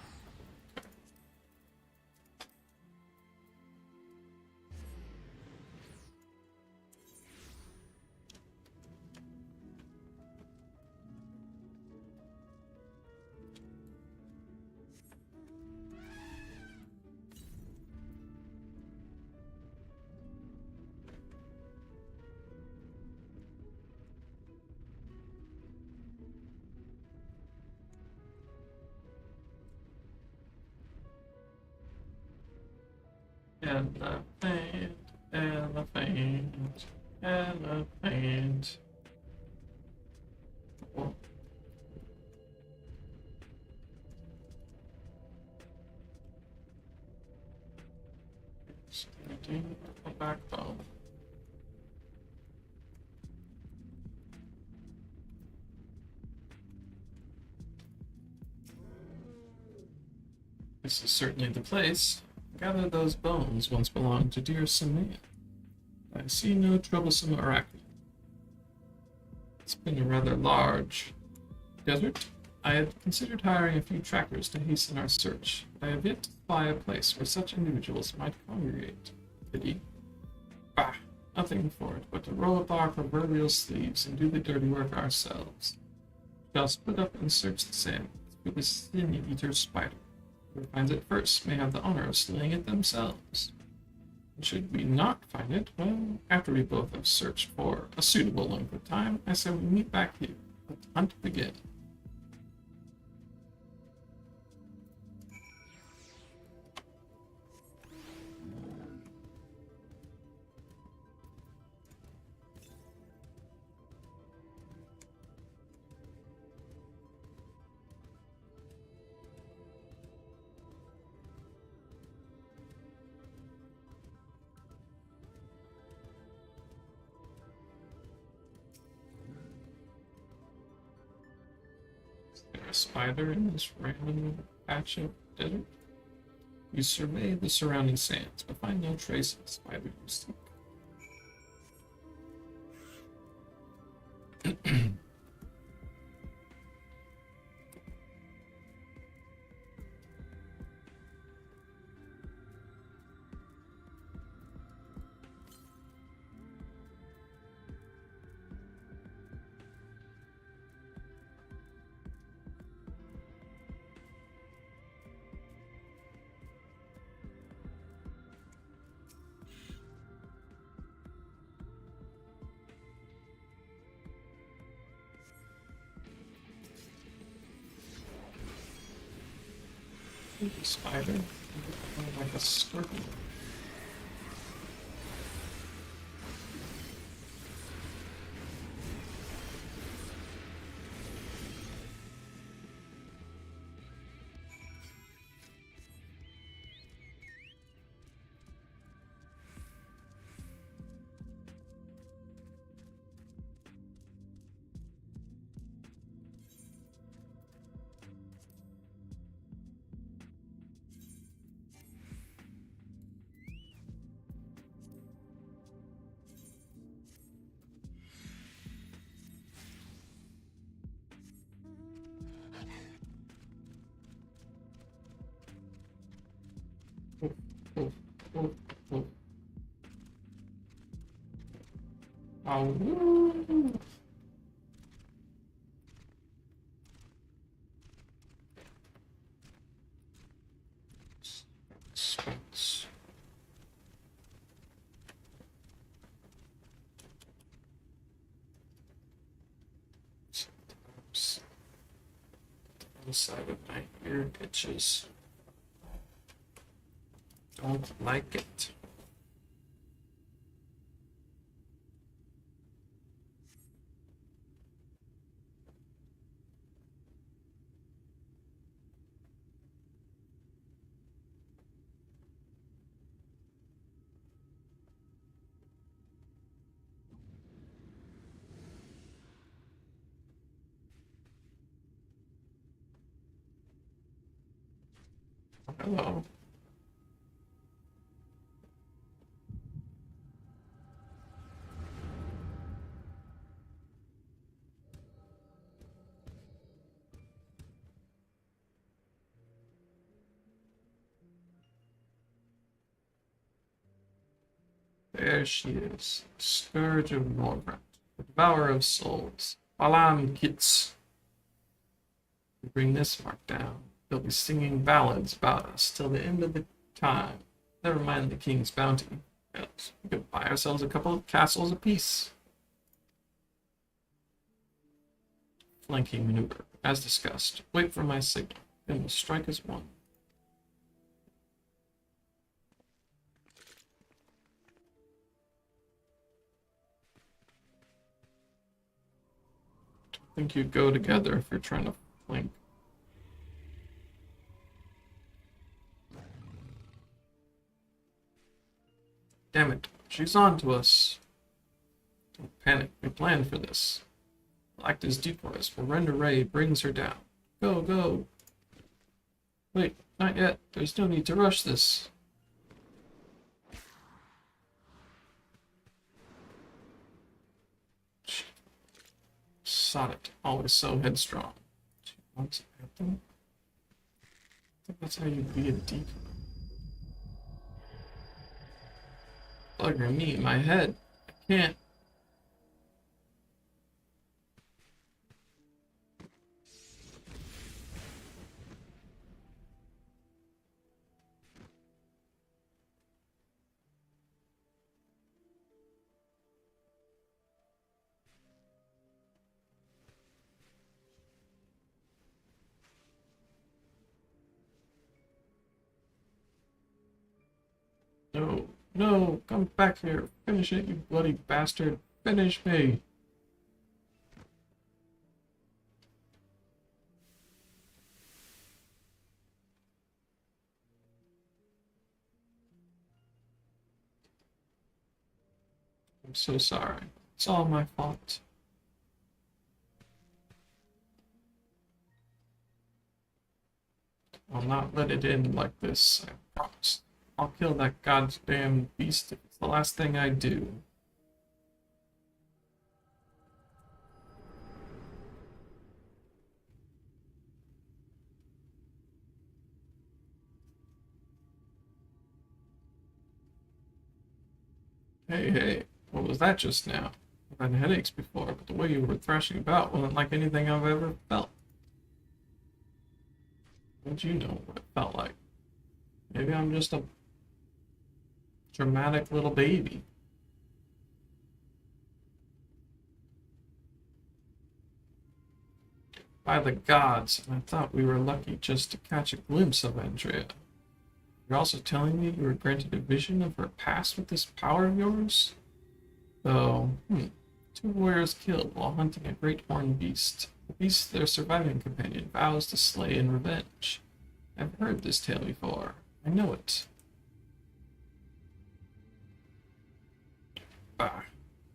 Elephant, elephant, elephant. Oh. Starting a backbone. This is certainly the place. Gather those bones once belonged to dear Samea. I see no troublesome arachne. It's been a rather large desert. I had considered hiring a few trackers to hasten our search, but I have yet to fly a place where such individuals might congregate. Pity. Bah, nothing for it but to roll up our proverbial sleeves and do the dirty work ourselves. Shall split up and search the sand for the sin-eater spider. Whoever finds it first may have the honor of slaying it themselves. And should we not find it, well, after we both have searched for a suitable length of time, I say we meet back here. Let the hunt begin. A spider in this random patch of desert? You survey the surrounding sands, but find no trace of the spider you seek. Spider, like a scorpion. Woo! Spence. The side of my ear itches. Don't like it. Hello. There she is, Scourge of Morgrant, the Devourer of Souls, Balan Kitz. We bring this mark down. They'll be singing ballads about us till the end of the time. Never mind the king's bounty. Yes, we could buy ourselves a couple of castles apiece. Flanking maneuver, as discussed. Wait for my signal, then we'll strike as one. I think you go together if you're trying to flank. Damn it, she's on to us. Don't panic, we planned for this. We'll act as decoys while Render Ray brings her down. Go, go. Wait, not yet. There's no need to rush this. Sod it, always so headstrong. She wants an anthem? I think that's how you be a decoy. Bugger me, my head. I can't. No, no, come back here. Finish it, you bloody bastard. Finish me. I'm so sorry. It's all my fault. I'll not let it end like this, I promise. I'll kill that goddamn beast if it's the last thing I do. Hey, hey, what was that just now? I've had headaches before, but the way you were thrashing about wasn't like anything I've ever felt. How'd you know what it felt like? Maybe I'm just a dramatic little baby. By the gods, I thought we were lucky just to catch a glimpse of Andrea. You're also telling me you were granted a vision of her past with this power of yours? Though, two warriors killed while hunting a great horned beast. The beast their surviving companion vows to slay in revenge. I've heard this tale before. I know it. Bah.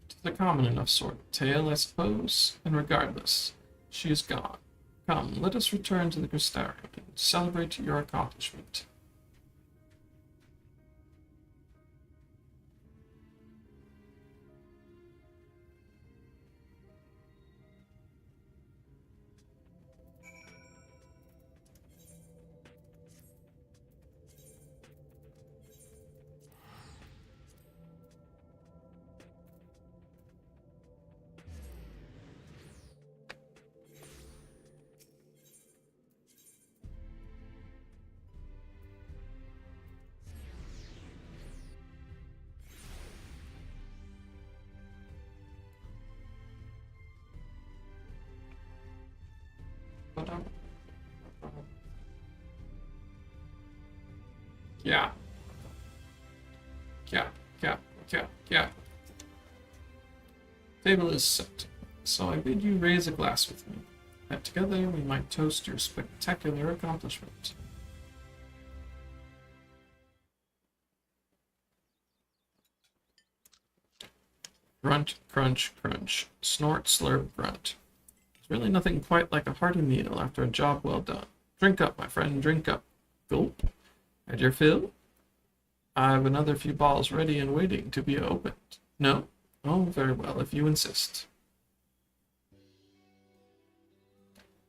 It's a common enough sort of tale, I suppose. And regardless, she is gone. Come, let us return to the Crystarium and celebrate your accomplishment. Yeah. Yeah. Yeah. Yeah. Yeah. Table is set, so I bid you raise a glass with me, that together we might toast your spectacular accomplishment. Grunt, crunch, crunch. Snort, slurp, grunt. There's really nothing quite like a hearty meal after a job well done. Drink up, my friend, drink up. Gulp. Had your fill? I've another few balls ready and waiting to be opened. No? Oh, very well, if you insist.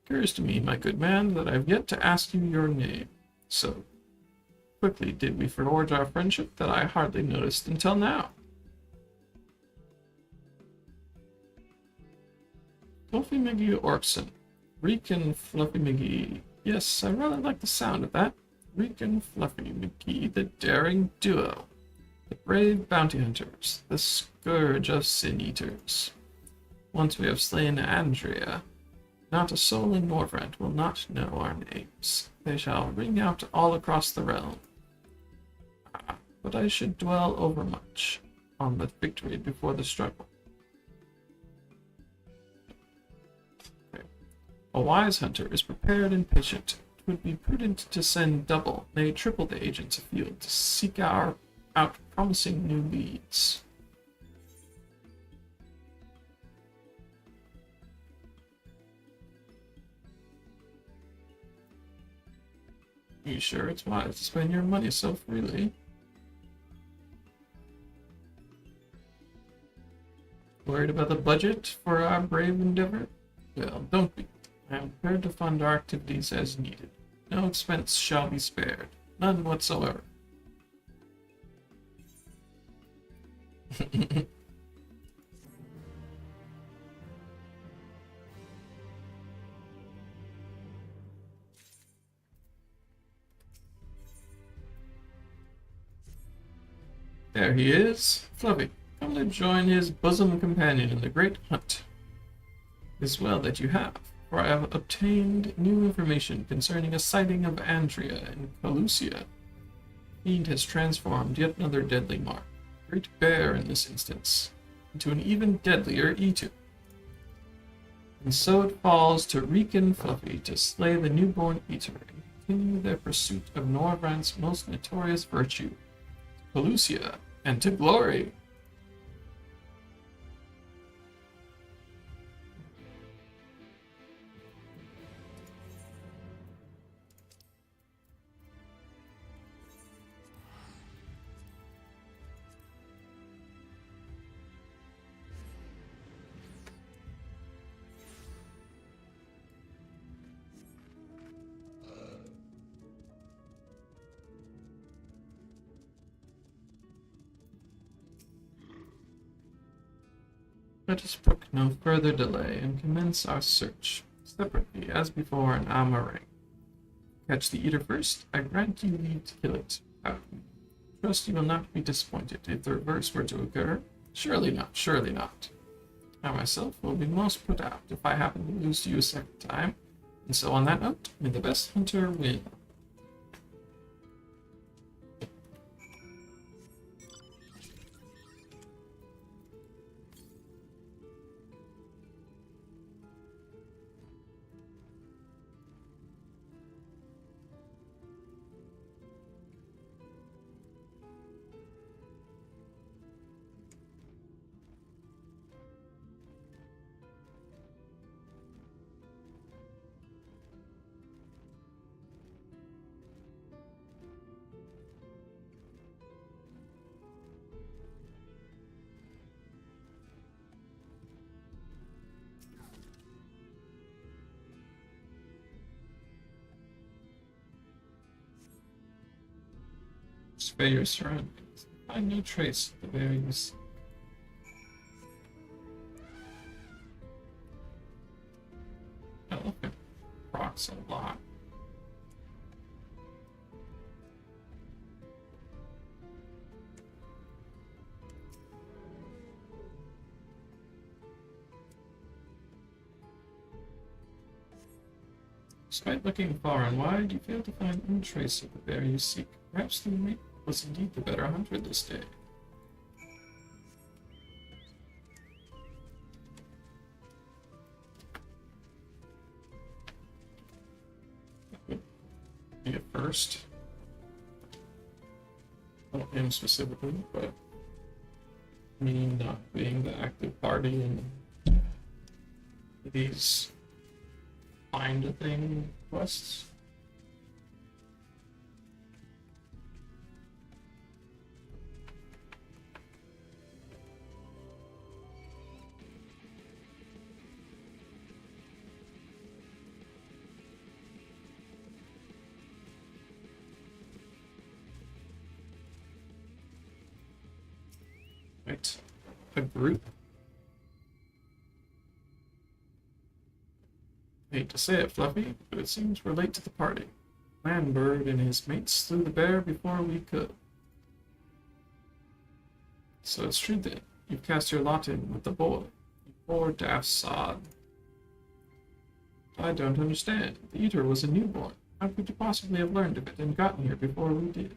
Occurs to me, my good man, that I've yet to ask you your name. So quickly did we forge our friendship that I hardly noticed until now. Fluffy McGee Orpson. Reek and Fluffy McGee. Yes, I rather like the sound of that. Reek and Fluffy McGee, the daring duo. The brave bounty hunters, the scourge of sin eaters. Once we have slain Andrea, not a soul in Norvrent will not know our names. They shall ring out all across the realm. Ah, but I should dwell overmuch on the victory before the struggle. Okay. A wise hunter is prepared and patient. It would be prudent to send double, nay triple the agents afield to seek out promising new leads. You sure it's wise to spend your money so freely? Worried about the budget for our brave endeavor? Well, don't be. I am prepared to fund our activities as needed. No expense shall be spared. None whatsoever. There he is. Fluffy, come to join his bosom companion in the great hunt. It is well that you have, for I have obtained new information concerning a sighting of Andrea in Calusia. Fiend has transformed yet another deadly mark, great bear in this instance, into an even deadlier Etu. And so it falls to Reek and Fluffy to slay the newborn Eater and continue their pursuit of Norvrant's most notorious virtue, Calusia, and to glory. Let us brook no further delay and commence our search, separately as before in Amarang. Catch the Eater first, I grant you leave to kill it. Trust you will not be disappointed if the reverse were to occur. Surely not, surely not. I myself will be most put out if I happen to lose to you a second time, and so on that note, may the best hunter win. Spare your surroundings. Find no trace of the various. Elephant rocks a lot. Despite looking far and wide, you fail to find any trace of the bear you seek. Perhaps the mate was indeed the better hunter this day. That would be a first. Not him specifically, but me not being the active party in these find a thing quests. Right. A group. Hate to say it, Fluffy, but it seems we're late to the party. Landbird and his mates slew the bear before we could. So it's true then. You've cast your lot in with the boy. You poor daft sod. I don't understand. The eater was a newborn. How could you possibly have learned of it and gotten here before we did?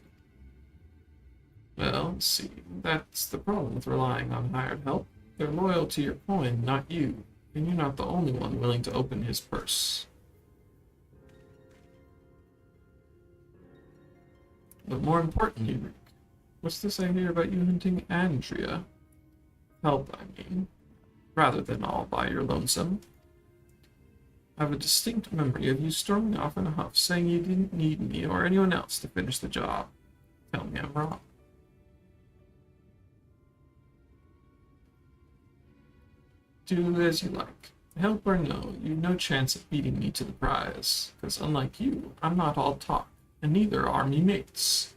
Well, see, that's the problem with relying on hired help. They're loyal to your coin, not you, and you're not the only one willing to open his purse. But more importantly, Rick, what's this I hear about you hunting Andrea? Help, I mean, rather than all by your lonesome. I have a distinct memory of you storming off in a huff, saying you didn't need me or anyone else to finish the job. Tell me I'm wrong. Do as you like. Help or no, you've no chance of beating me to the prize, because unlike you, I'm not all talk, and neither are me mates.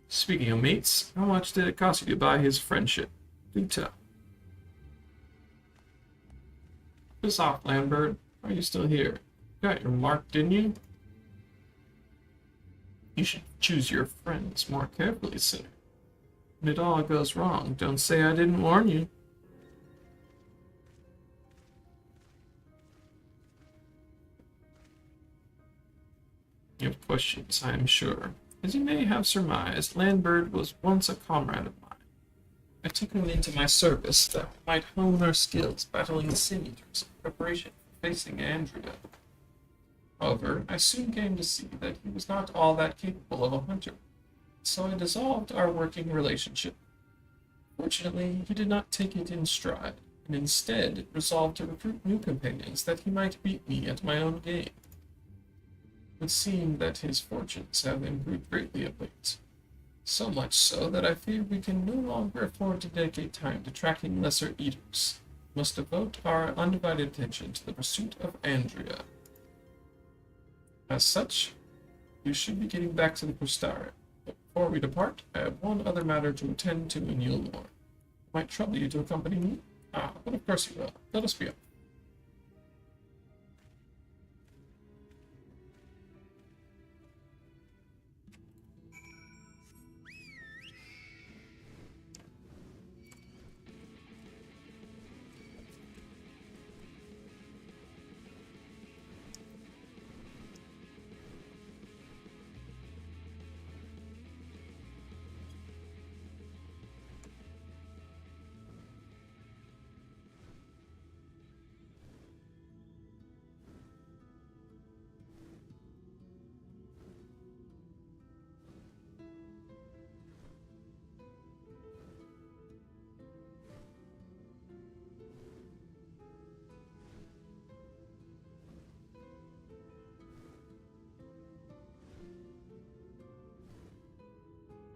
Speaking of mates, how much did it cost you to buy his friendship? Do tell. Piss off, Landbird. Are you still here? Got your mark, didn't you? You should choose your friends more carefully, sir. When it all goes wrong, don't say I didn't warn you. You have questions, I am sure. As you may have surmised, Landbird was once a comrade of mine. I took him into my service that we might hone our skills battling sin eaters in preparation for facing Andrea. However, I soon came to see that he was not all that capable of a hunter, so I dissolved our working relationship. Fortunately, he did not take it in stride, and instead resolved to recruit new companions that he might beat me at my own game. It would seem that his fortunes have improved greatly of late. So much so that I fear we can no longer afford to dedicate time to tracking lesser eaters. We must devote our undivided attention to the pursuit of Andrea. As such, you should be getting back to the Crystarium. But before we depart, I have one other matter to attend to in Yulmore. It might trouble you to accompany me? Ah, but of course you will. Let us be off.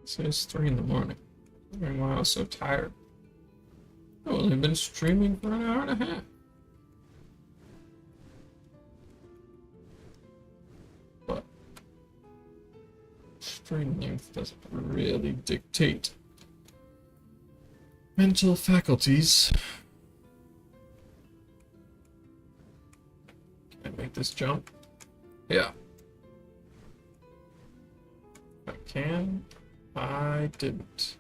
So it's 3 in the morning. Wondering why I was so tired. I've only been streaming for an hour and a half. But stream length doesn't really dictate mental faculties. Can I make this jump? Yeah. I can. I didn't.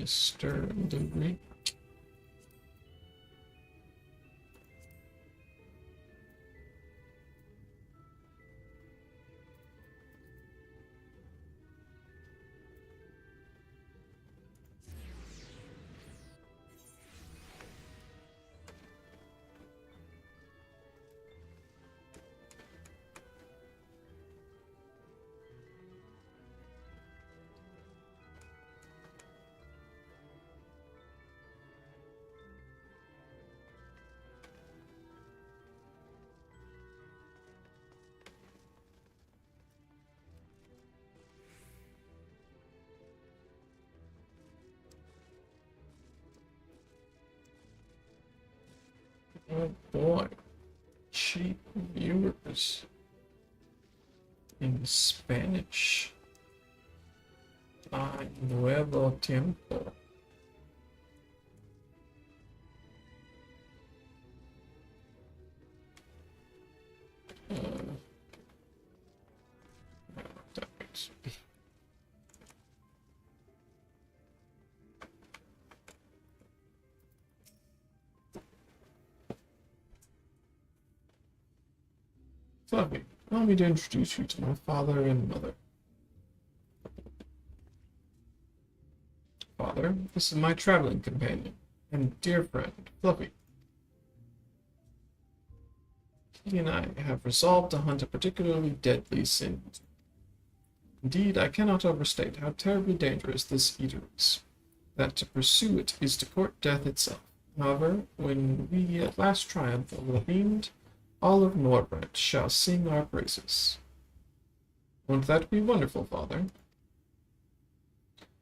Mr. Delivery. Oh boy. Cheap viewers in Spanish. Ay, nuevo tiempo. That means. Fluffy, allow me to introduce you to my father and mother. Father, this is my traveling companion and dear friend, Fluffy. He and I have resolved to hunt a particularly deadly sin. Indeed, I cannot overstate how terribly dangerous this eater is. That to pursue it is to court death itself. However, when we at last triumph over the fiend, all of Norbrent shall sing our praises. Won't that be wonderful, Father?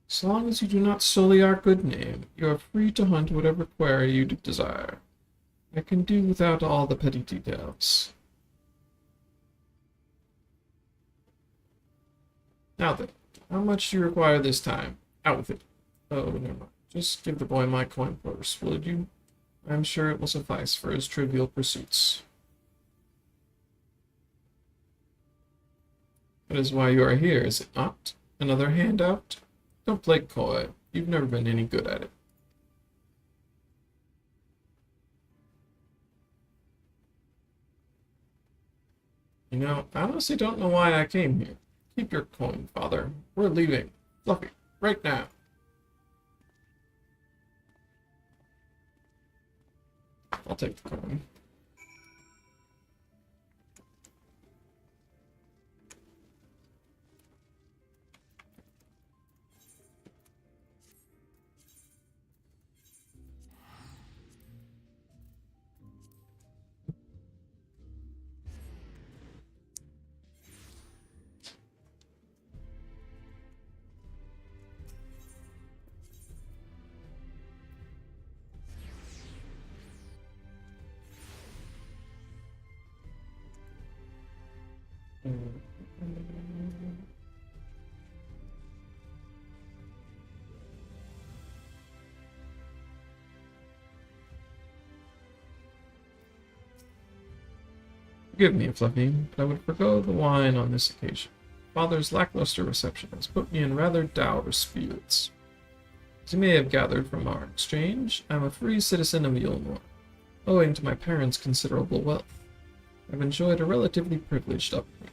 So long as you do not sully our good name, you are free to hunt whatever quarry you desire. I can do without all the petty details. Now then, how much do you require this time? Out with it. Oh, never mind. Just give the boy my coin purse, will you? I am sure it will suffice for his trivial pursuits. That is why you are here, is it not? Another handout? Don't play coy. You've never been any good at it. You know, I honestly don't know why I came here. Keep your coin, Father. We're leaving. Fluffy, right now. I'll take the coin. Forgive me, Fluffy, but I would forgo the wine on this occasion. Father's lackluster reception has put me in rather dour spirits. As you may have gathered from our exchange, I am a free citizen of Yulmore, owing to my parents' considerable wealth. I have enjoyed a relatively privileged upbringing,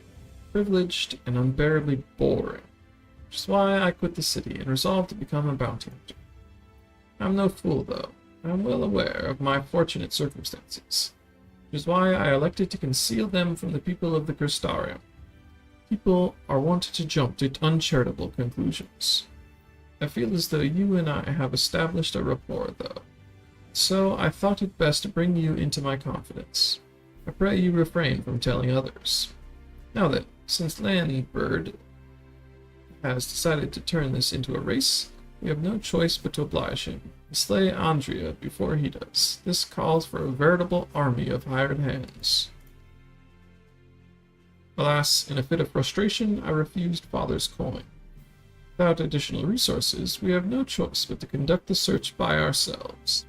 privileged and unbearably boring, which is why I quit the city and resolved to become a bounty hunter. I am no fool, though. I am well aware of my fortunate circumstances, which is why I elected to conceal them from the people of the Crystarium. People are wont to jump to uncharitable conclusions. I feel as though you and I have established a rapport, though, so I thought it best to bring you into my confidence. I pray you refrain from telling others. Now then, since Landbird has decided to turn this into a race, we have no choice but to oblige him and slay Andrea before he does. This calls for a veritable army of hired hands. Alas, in a fit of frustration, I refused Father's coin. Without additional resources, we have no choice but to conduct the search by ourselves.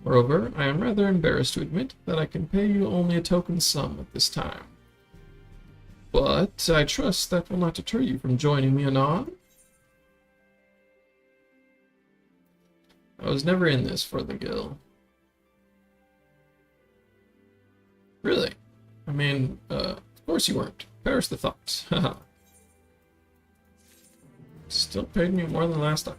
Moreover, I am rather embarrassed to admit that I can pay you only a token sum at this time. But I trust that will not deter you from joining me anon? I was never in this for the gil. Really? I mean, of course you weren't. Perish the thought. Haha. Still paid me more than last time.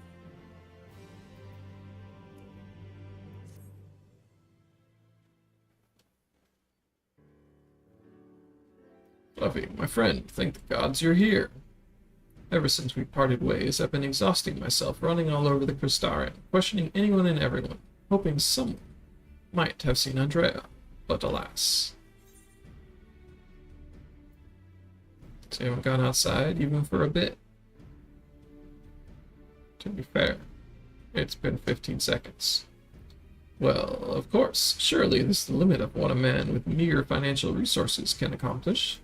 Fluffy, my friend, thank the gods you're here. Ever since we parted ways, I've been exhausting myself running all over the Crystarium, questioning anyone and everyone, hoping someone might have seen Andrea, but alas. So you haven't gone outside even for a bit. To be fair, it's been 15 seconds. Well, of course, surely this is the limit of what a man with meager financial resources can accomplish.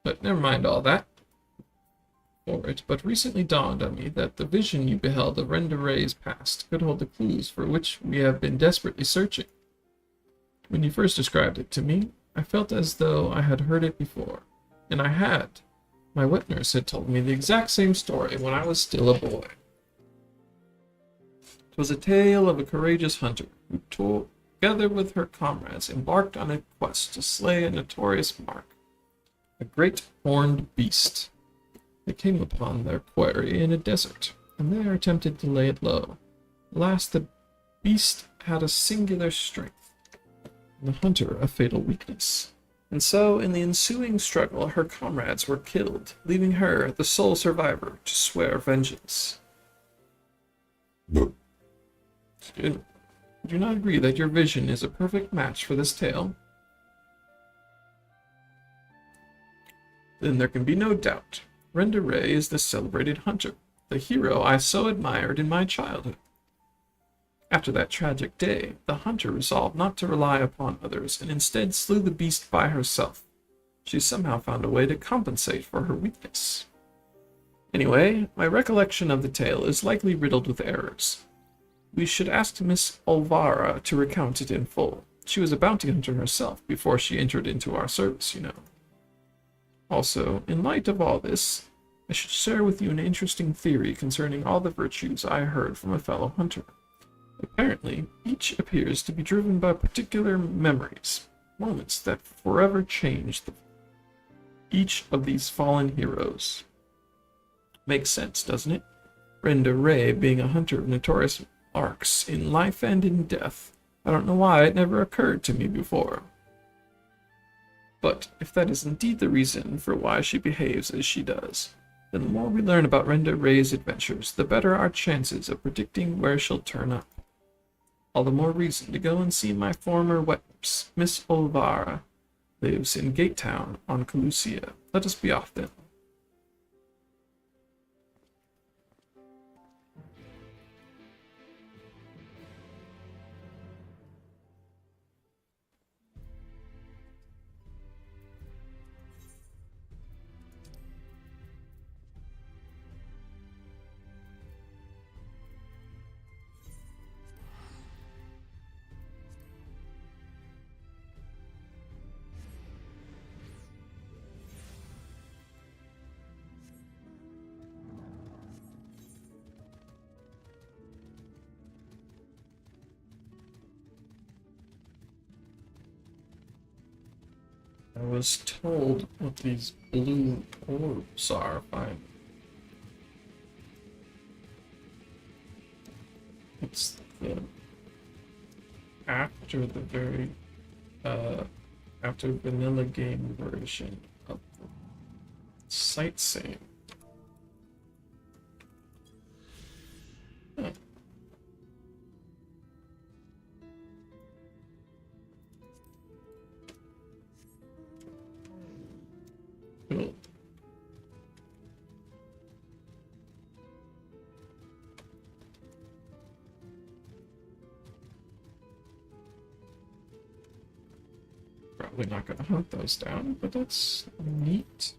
But never mind all that. For it but recently dawned on me that the vision you beheld of Rendere's past could hold the clues for which we have been desperately searching. When you first described it to me, I felt as though I had heard it before, and I had. My wet nurse had told me the exact same story when I was still a boy. It was a tale of a courageous hunter who, together with her comrades, embarked on a quest to slay a notorious mark, a great horned beast. They came upon their quarry in a desert, and there attempted to lay it low. Alas, the beast had a singular strength, and the hunter a fatal weakness. And so, in the ensuing struggle, her comrades were killed, leaving her, the sole survivor, to swear vengeance. Do you not agree that your vision is a perfect match for this tale? Then there can be no doubt. Rendere is the celebrated hunter, the hero I so admired in my childhood. After that tragic day, the hunter resolved not to rely upon others, and instead slew the beast by herself. She somehow found a way to compensate for her weakness. Anyway, my recollection of the tale is likely riddled with errors. We should ask Miss Olvara to recount it in full. She was a bounty hunter herself before she entered into our service, you know. Also, in light of all this, I should share with you an interesting theory concerning all the virtues I heard from a fellow hunter. Apparently, each appears to be driven by particular memories, moments that forever change each of these fallen heroes. Makes sense, doesn't it? Rendere being a hunter of notorious marks in life and in death. I don't know why it never occurred to me before. But if that is indeed the reason for why she behaves as she does, then the more we learn about Rendere's adventures, the better our chances of predicting where she'll turn up. All the more reason to go and see my former wet nurse, Miss Olvara. Lives in Gatetown on Calusia. Let us be off then. I was told what these blue orbs are. It's the after the very after vanilla game version of the sightseeing. Huh. Cool. Probably not gonna hunt those down, but that's neat.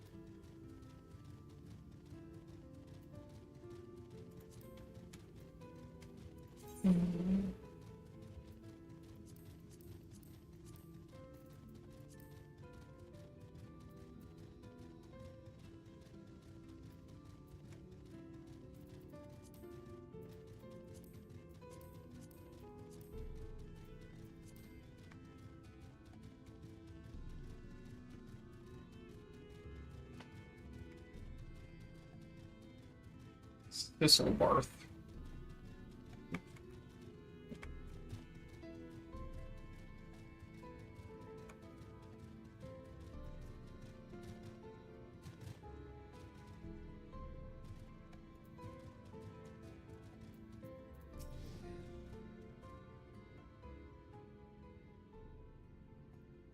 Thistlebarth.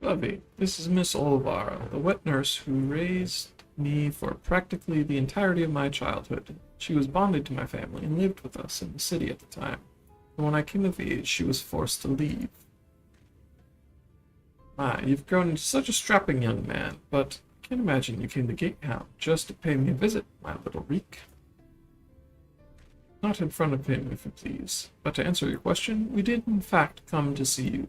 Lovey, this is Miss Olvar, the wet nurse who raised me for practically the entirety of my childhood. She was bonded to my family and lived with us in the city at the time. And when I came of age, she was forced to leave. My, you've grown into such a strapping young man, but I can't imagine you came to Gatehound just to pay me a visit, my little reek. Not in front of him, if you please. But to answer your question, we did in fact come to see you.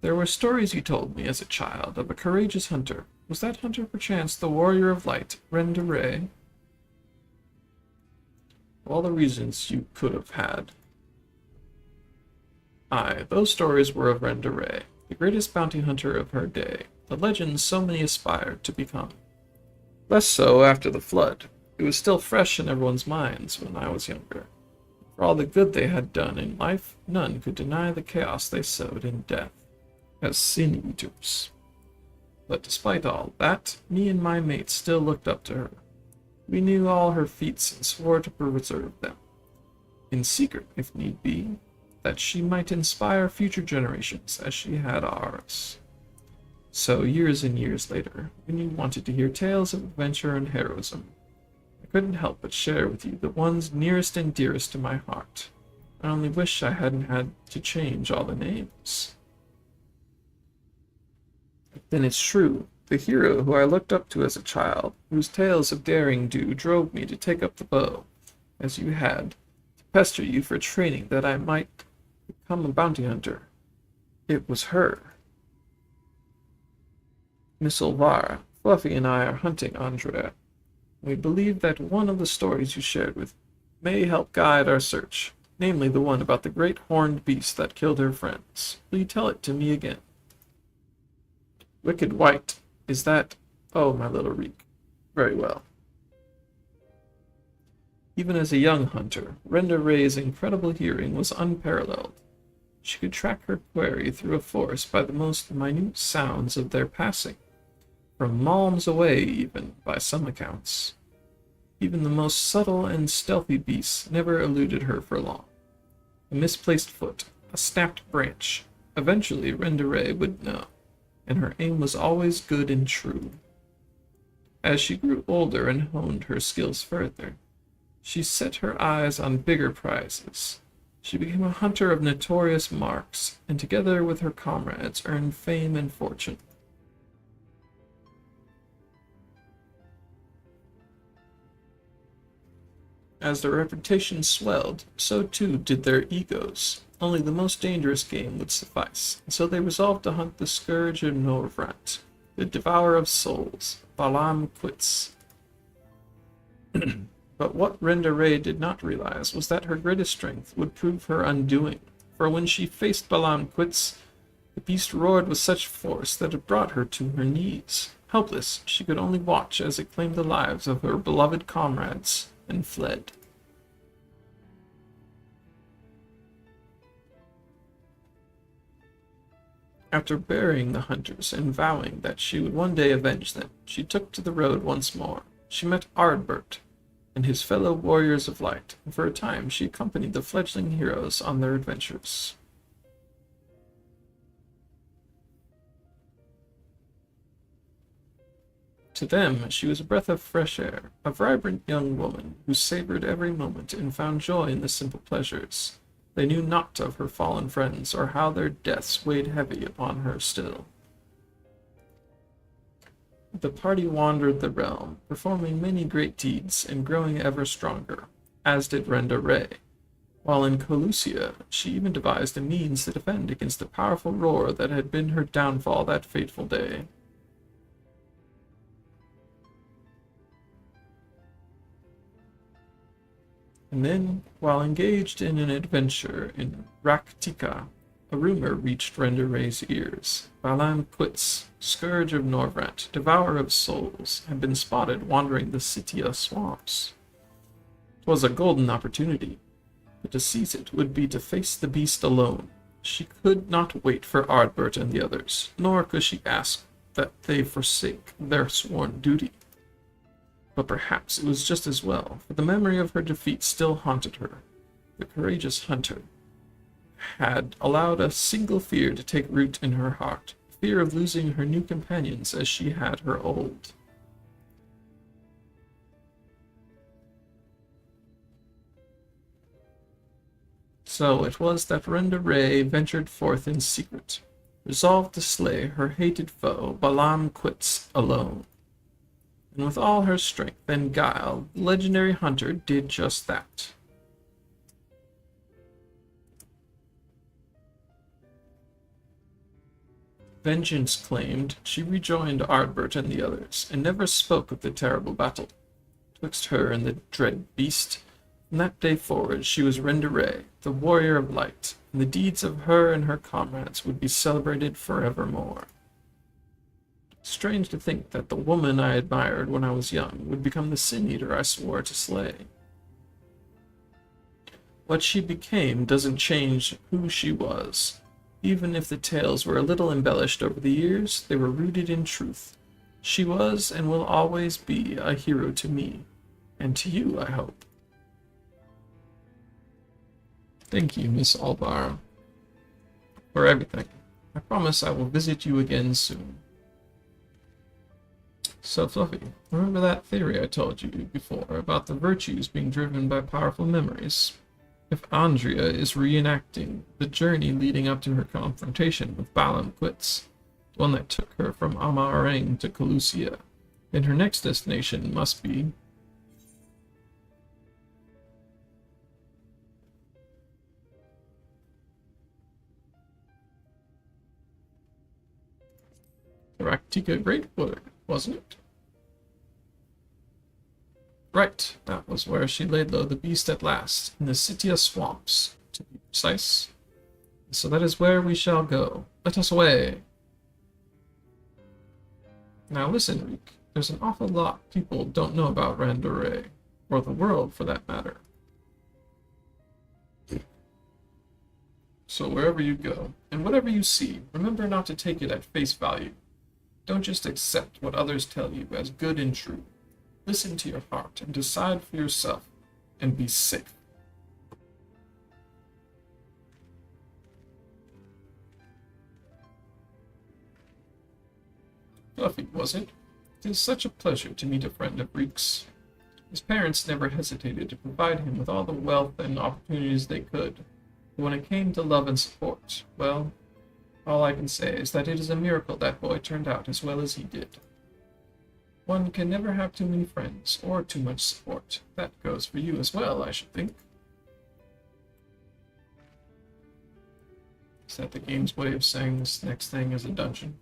There were stories you told me as a child of a courageous hunter. Was that hunter perchance the warrior of light, Renda Ray? All the reasons you could have had. Aye, those stories were of Renda Ray, the greatest bounty hunter of her day, the legend so many aspired to become. Less so after the flood. It was still fresh in everyone's minds when I was younger. For all the good they had done in life, none could deny the chaos they sowed in death, as sin-eaters. But despite all that, me and my mates still looked up to her. We knew all her feats and swore to preserve them, in secret if need be, that she might inspire future generations as she had ours. So years and years later, when you wanted to hear tales of adventure and heroism, I couldn't help but share with you the ones nearest and dearest to my heart. I only wish I hadn't had to change all the names. Then it's true, the hero who I looked up to as a child, whose tales of daring do drove me to take up the bow, as you had, to pester you for training that I might become a bounty hunter. It was her. Miss Olvara, Fluffy and I are hunting Andrea. We believe that one of the stories you shared with may help guide our search, namely the one about the great horned beast that killed her friends. Will you tell it to me again? Wicked White, is that... Oh, my little reek. Very well. Even as a young hunter, Renda Ray's incredible hearing was unparalleled. She could track her quarry through a forest by the most minute sounds of their passing, from malms away even, by some accounts. Even the most subtle and stealthy beasts never eluded her for long. A misplaced foot, a snapped branch. Eventually Renda Ray would know, and her aim was always good and true. As she grew older and honed her skills further, she set her eyes on bigger prizes. She became a hunter of notorious marks, and together with her comrades earned fame and fortune. As their reputation swelled, so too did their egos. Only the most dangerous game would suffice, and so they resolved to hunt the Scourge of Norvrant, the Devourer of Souls, Balam Quitz. But what Renda Ray did not realize was that her greatest strength would prove her undoing, for when she faced Balam Quitz, the beast roared with such force that it brought her to her knees. Helpless, she could only watch as it claimed the lives of her beloved comrades and fled. After burying the hunters and vowing that she would one day avenge them, she took to the road once more. She met Ardbert and his fellow warriors of light, and for a time she accompanied the fledgling heroes on their adventures. To them, she was a breath of fresh air, a vibrant young woman who savored every moment and found joy in the simple pleasures. They knew not of her fallen friends, or how their deaths weighed heavy upon her still. The party wandered the realm, performing many great deeds and growing ever stronger, as did Renda Ray. While in Colusia, she even devised a means to defend against the powerful roar that had been her downfall that fateful day. And then, while engaged in an adventure in Raktika, a rumor reached Renda Ray's ears. Balam Quitz, Scourge of Norvrant, Devourer of Souls, had been spotted wandering the Sitia swamps. 'Twas a golden opportunity, but to seize it would be to face the beast alone. She could not wait for Ardbert and the others, nor could she ask that they forsake their sworn duty. But perhaps it was just as well, for the memory of her defeat still haunted her. The courageous hunter had allowed a single fear to take root in her heart, fear of losing her new companions as she had her old. So it was that Renda Ray ventured forth in secret, resolved to slay her hated foe, Balam Quitz, alone. And with all her strength and guile, the legendary hunter did just that. Vengeance claimed, she rejoined Ardbert and the others, and never spoke of the terrible battle. Twixt her and the dread beast, from that day forward she was Renda Ray, the warrior of light, and the deeds of her and her comrades would be celebrated forevermore. Strange to think that the woman I admired when I was young would become the sin-eater I swore to slay. What she became doesn't change who she was. Even if the tales were a little embellished over the years, they were rooted in truth. She was and will always be a hero to me, and to you, I hope. Thank you, Miss Albar, for everything. I promise I will visit you again soon. So, Fluffy, remember that theory I told you before about the virtues being driven by powerful memories? If Andrea is reenacting the journey leading up to her confrontation with Balam Quitz, the one that took her from Amarang to Calusia, then her next destination must be Raktika Greatwood, wasn't it? Right, that was where she laid low the beast at last, in the Sitia swamps, to be precise. So that is where we shall go. Let us away! Now listen, Reek, there's an awful lot people don't know about Renda Ray, or the world for that matter. So wherever you go, and whatever you see, remember not to take it at face value. Don't just accept what others tell you as good and true. Listen to your heart and decide for yourself, and be safe. Fluffy, was it? It is such a pleasure to meet a friend of Reek's. His parents never hesitated to provide him with all the wealth and opportunities they could, but when it came to love and support, well, all I can say is that it is a miracle that boy turned out as well as he did. One can never have too many friends, or too much support. That goes for you as well, I should think. Is that the game's way of saying this next thing is a dungeon?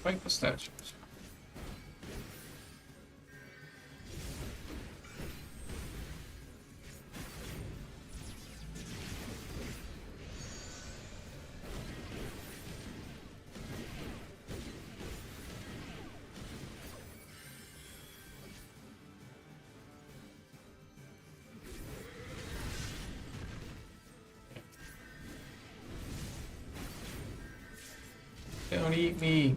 Fight the statues. Don't eat me.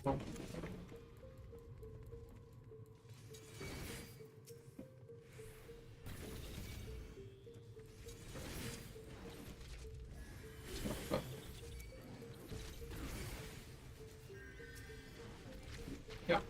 Oh. Ja.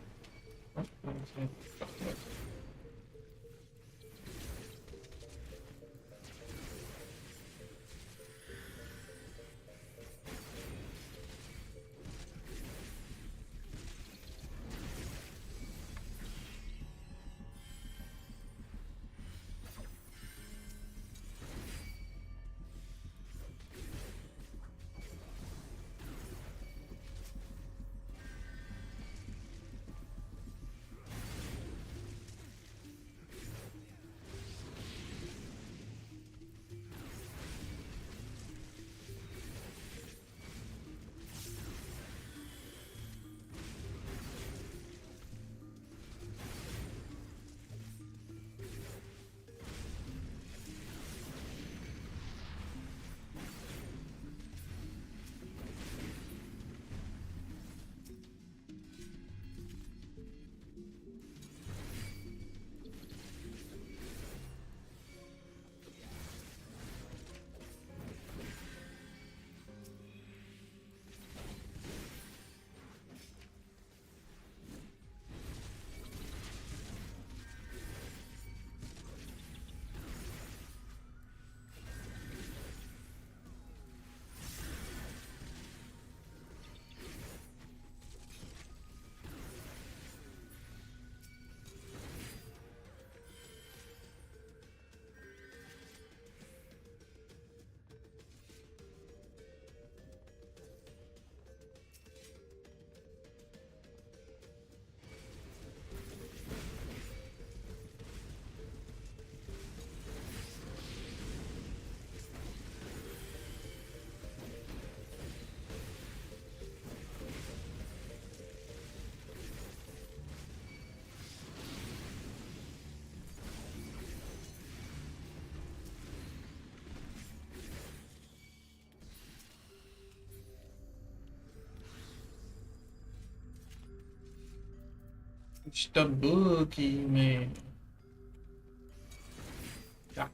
It's the boogeyman. Yeah.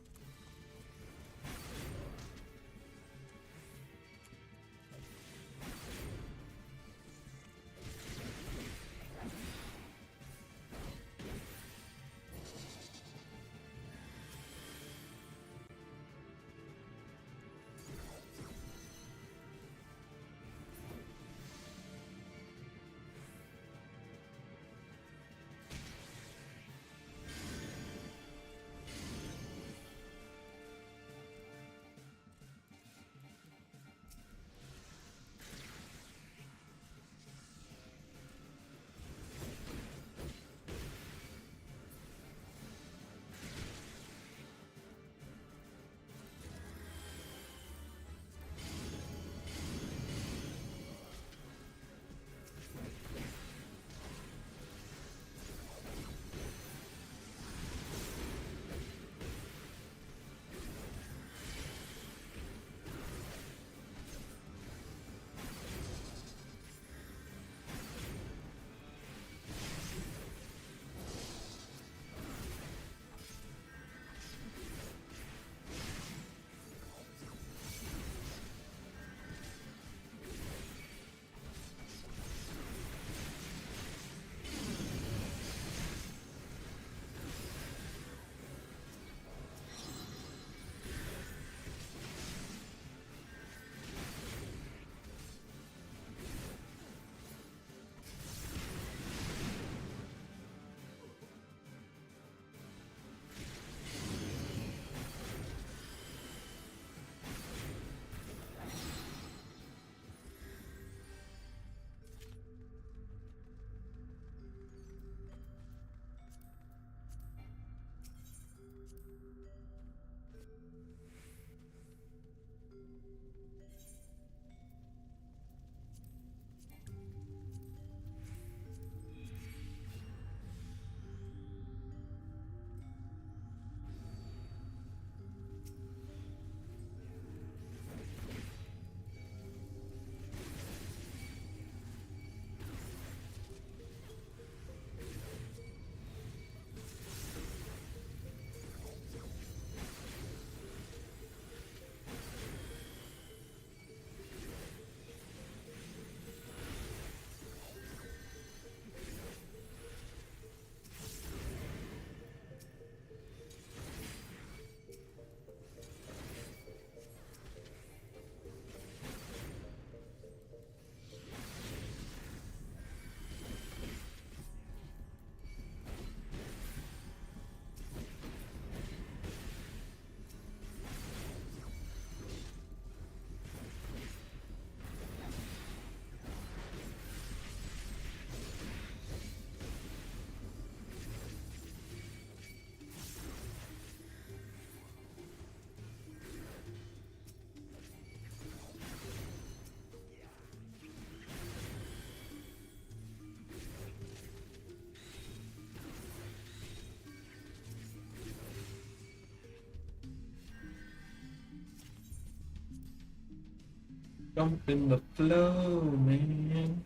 Jump in the flow, man.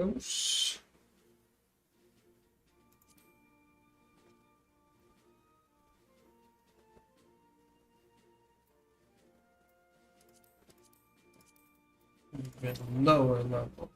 Oops. Even lower level.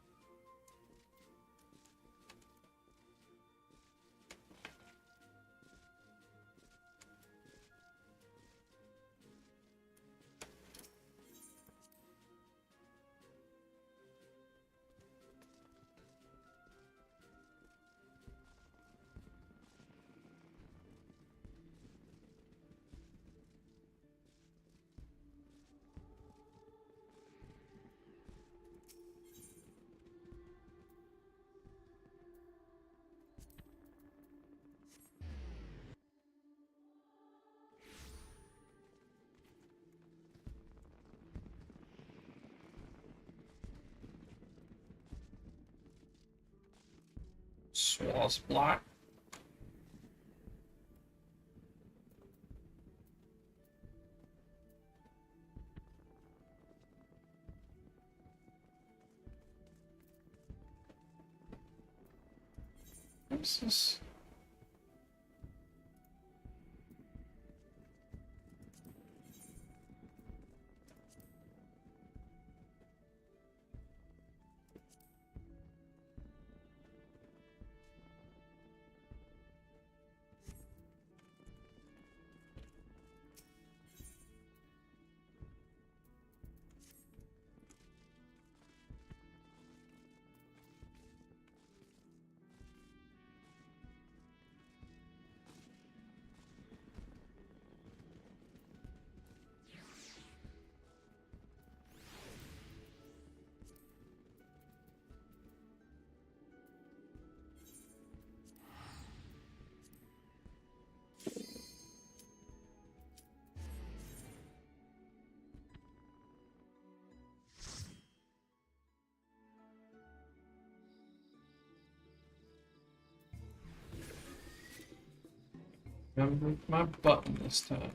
Swallow's block. What's this? Remember my button this time.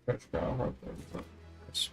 Fresh got hard though, but it's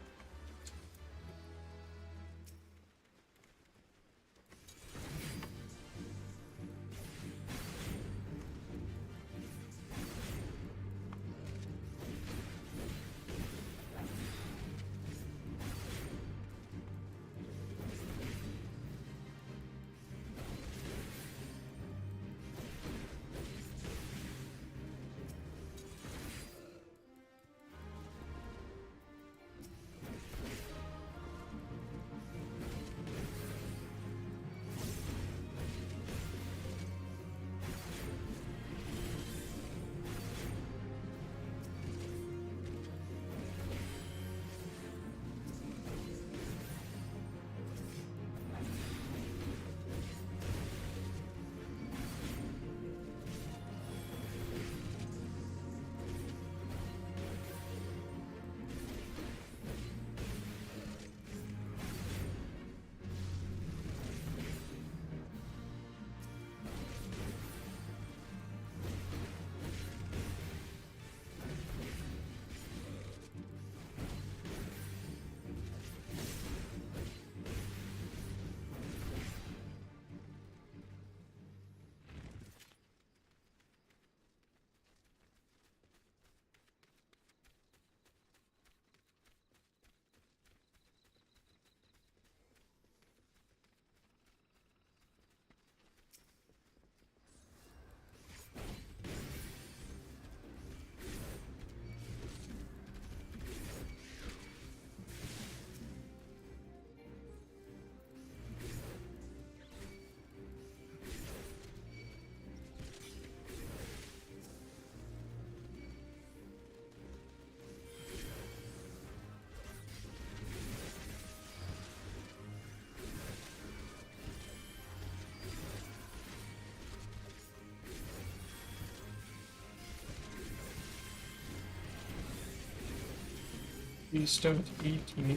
please don't eat me.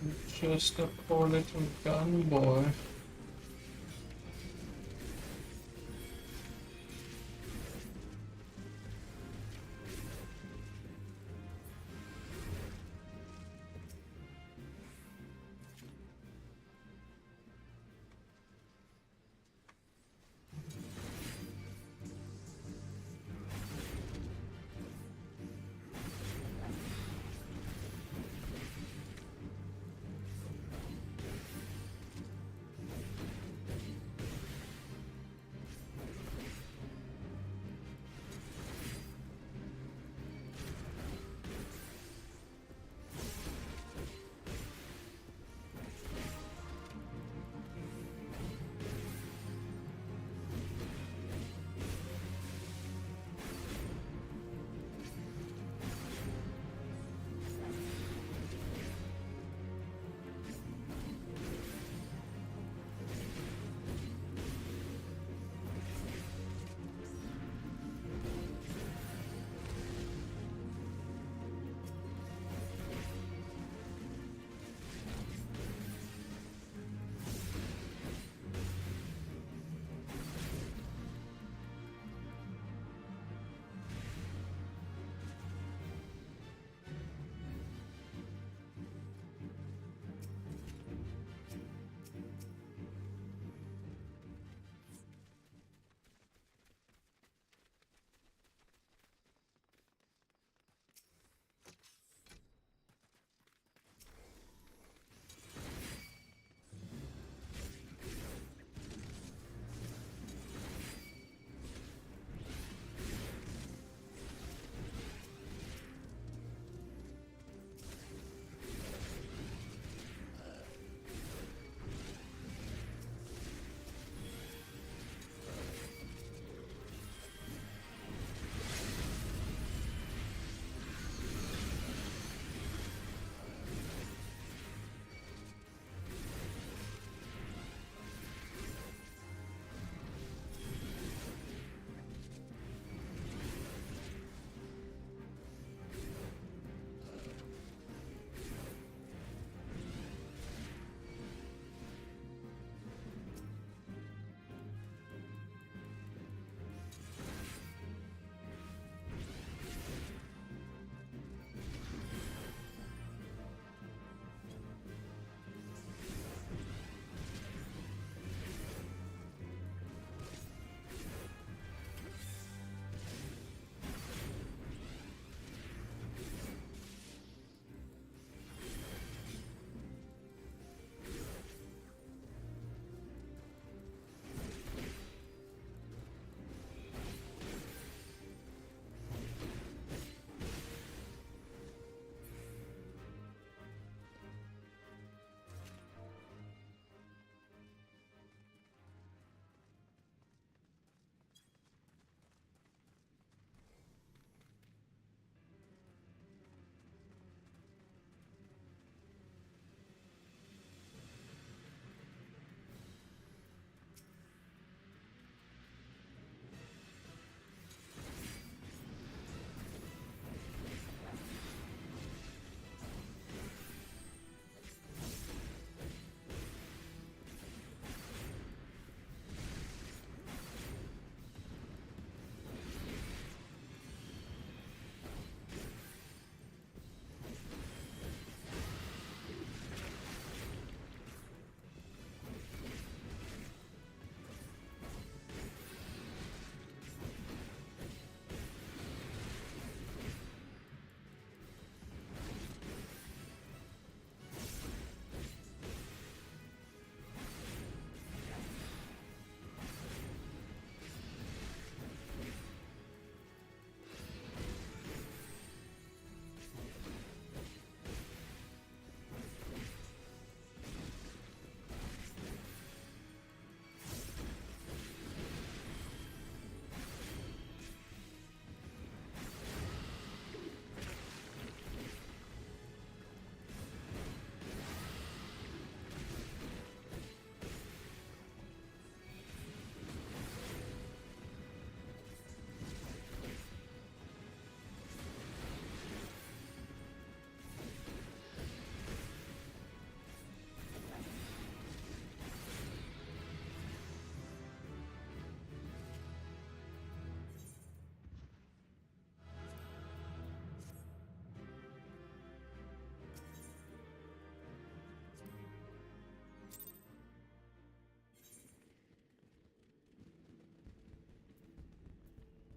I'm just a poor little gun boy.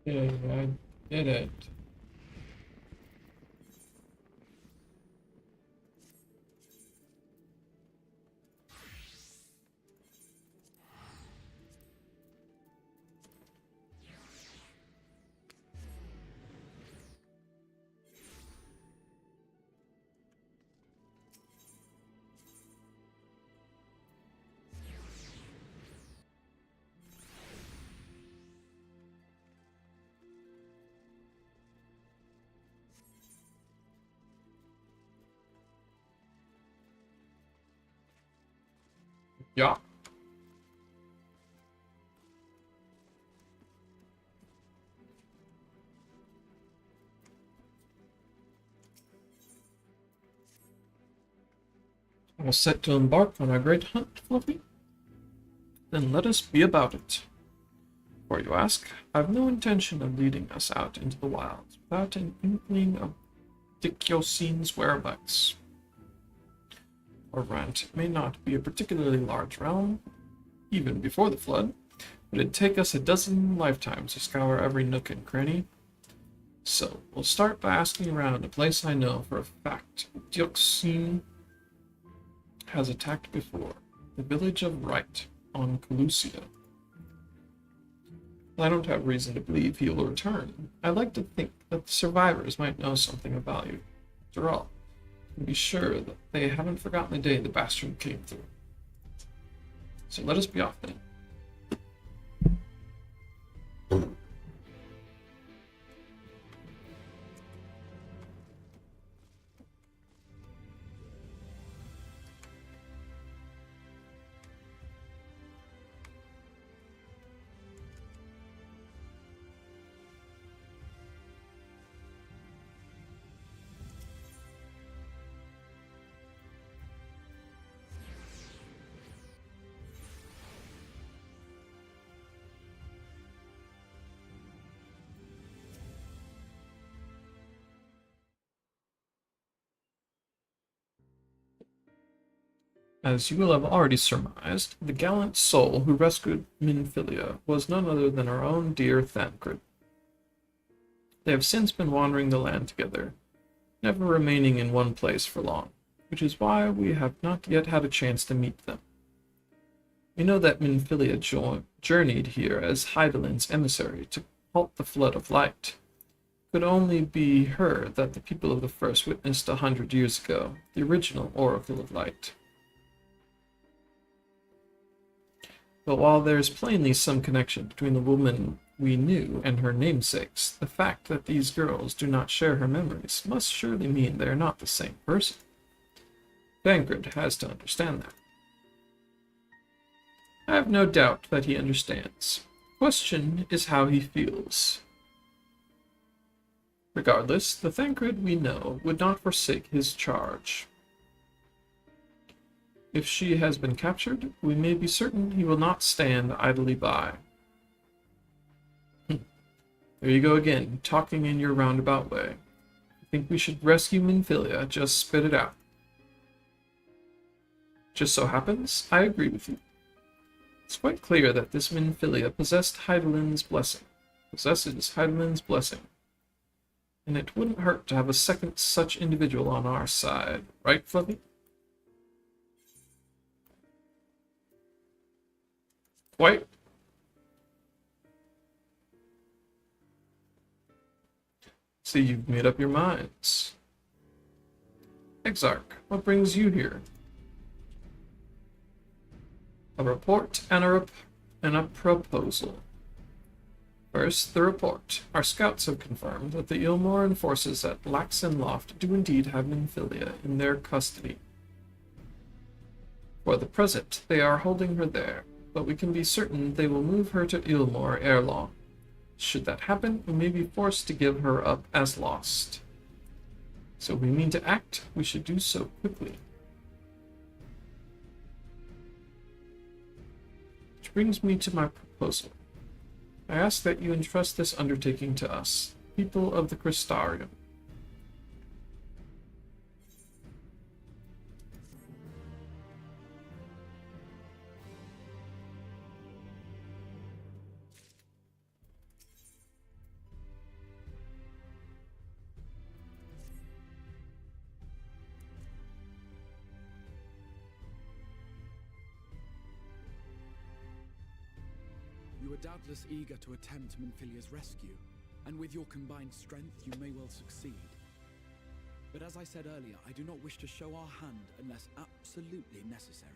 Yeah, I did it. Yeah. All set to embark on our great hunt, Fluffy? Then let us be about it. For you ask, I've no intention of leading us out into the wilds without an inkling of Dicyocene's whereabouts. Orvant may not be a particularly large realm, even before the flood, but it'd take us a dozen lifetimes to scour every nook and cranny. So, we'll start by asking around a place I know for a fact Dioxine has attacked before, the village of Wright on Calusia. I don't have reason to believe he will return. I like to think that the survivors might know something of value. After all, be sure that they haven't forgotten the day the bastard came through. So let us be off then. As you will have already surmised, the gallant soul who rescued Minfilia was none other than our own dear Thancred. They have since been wandering the land together, never remaining in one place for long, which is why we have not yet had a chance to meet them. We know that Minfilia journeyed here as Hydalin's emissary to halt the flood of light. It could only be her that the people of the First witnessed 100 years ago, the original Oracle of Light. But while there is plainly some connection between the woman we knew and her namesakes, the fact that these girls do not share her memories must surely mean they are not the same person. Thancred has to understand that. I have no doubt that he understands. The question is how he feels. Regardless, the Thancred we know would not forsake his charge. If she has been captured, we may be certain he will not stand idly by. There you go again, talking in your roundabout way. You think we should rescue Minfilia? Just spit it out. Just so happens, I agree with you. It's quite clear that this Minfilia possesses Hydalin's blessing. And it wouldn't hurt to have a second such individual on our side, right, Fluffy? Quite. So you've made up your minds. Exarch, what brings you here? A report and a proposal. First, the report. Our scouts have confirmed that the Ilmoran forces at Laxen Loft do indeed have Minfilia in their custody. For the present, they are holding her there, but we can be certain they will move her to Ilmor ere long. Should that happen, we may be forced to give her up as lost. So if we mean to act, we should do so quickly. Which brings me to my proposal. I ask that you entrust this undertaking to us, people of the Crystarium. are doubtless eager to attempt Minfilia's rescue, and with your combined strength, you may well succeed. But as I said earlier, I do not wish to show our hand unless absolutely necessary.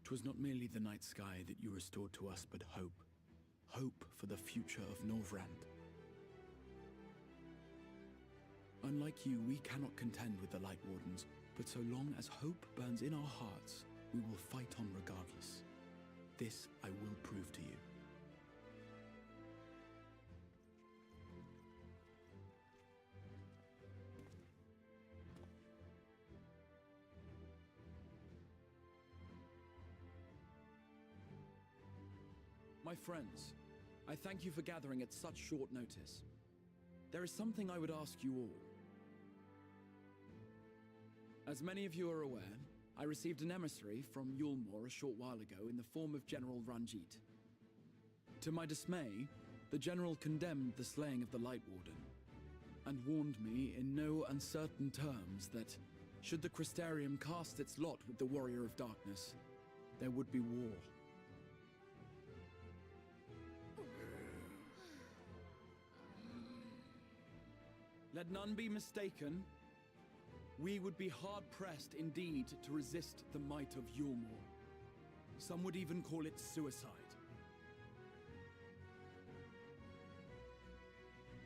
Twas not merely the night sky that you restored to us, but hope. Hope for the future of Norvrand. Unlike you, we cannot contend with the Light Wardens, but so long as hope burns in our hearts, we will fight on regardless. This I will prove to you. My friends, I thank you for gathering at such short notice. There is something I would ask you all. As many of you are aware, I received an emissary from Yulmore a short while ago in the form of General Ranjit. To my dismay, the General condemned the slaying of the Light Warden, and warned me in no uncertain terms that, should the Crystarium cast its lot with the Warrior of Darkness, there would be war. Let none be mistaken. We would be hard-pressed indeed to resist the might of Yulmore. Some would even call it suicide.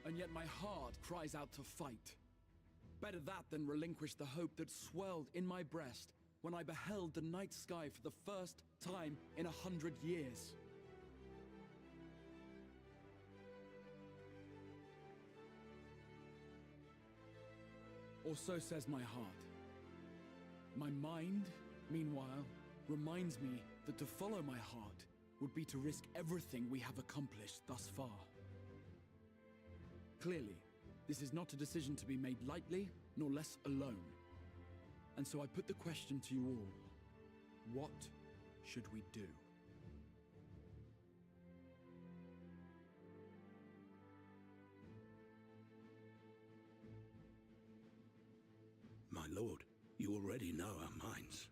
And yet my heart cries out to fight. Better that than relinquish the hope that swelled in my breast when I beheld the night sky for the first time in 100 years. Or so says my heart. My mind, meanwhile, reminds me that to follow my heart would be to risk everything we have accomplished thus far. Clearly, this is not a decision to be made lightly, nor less alone. And so I put the question to you all. What should we do? My lord, you already know our minds.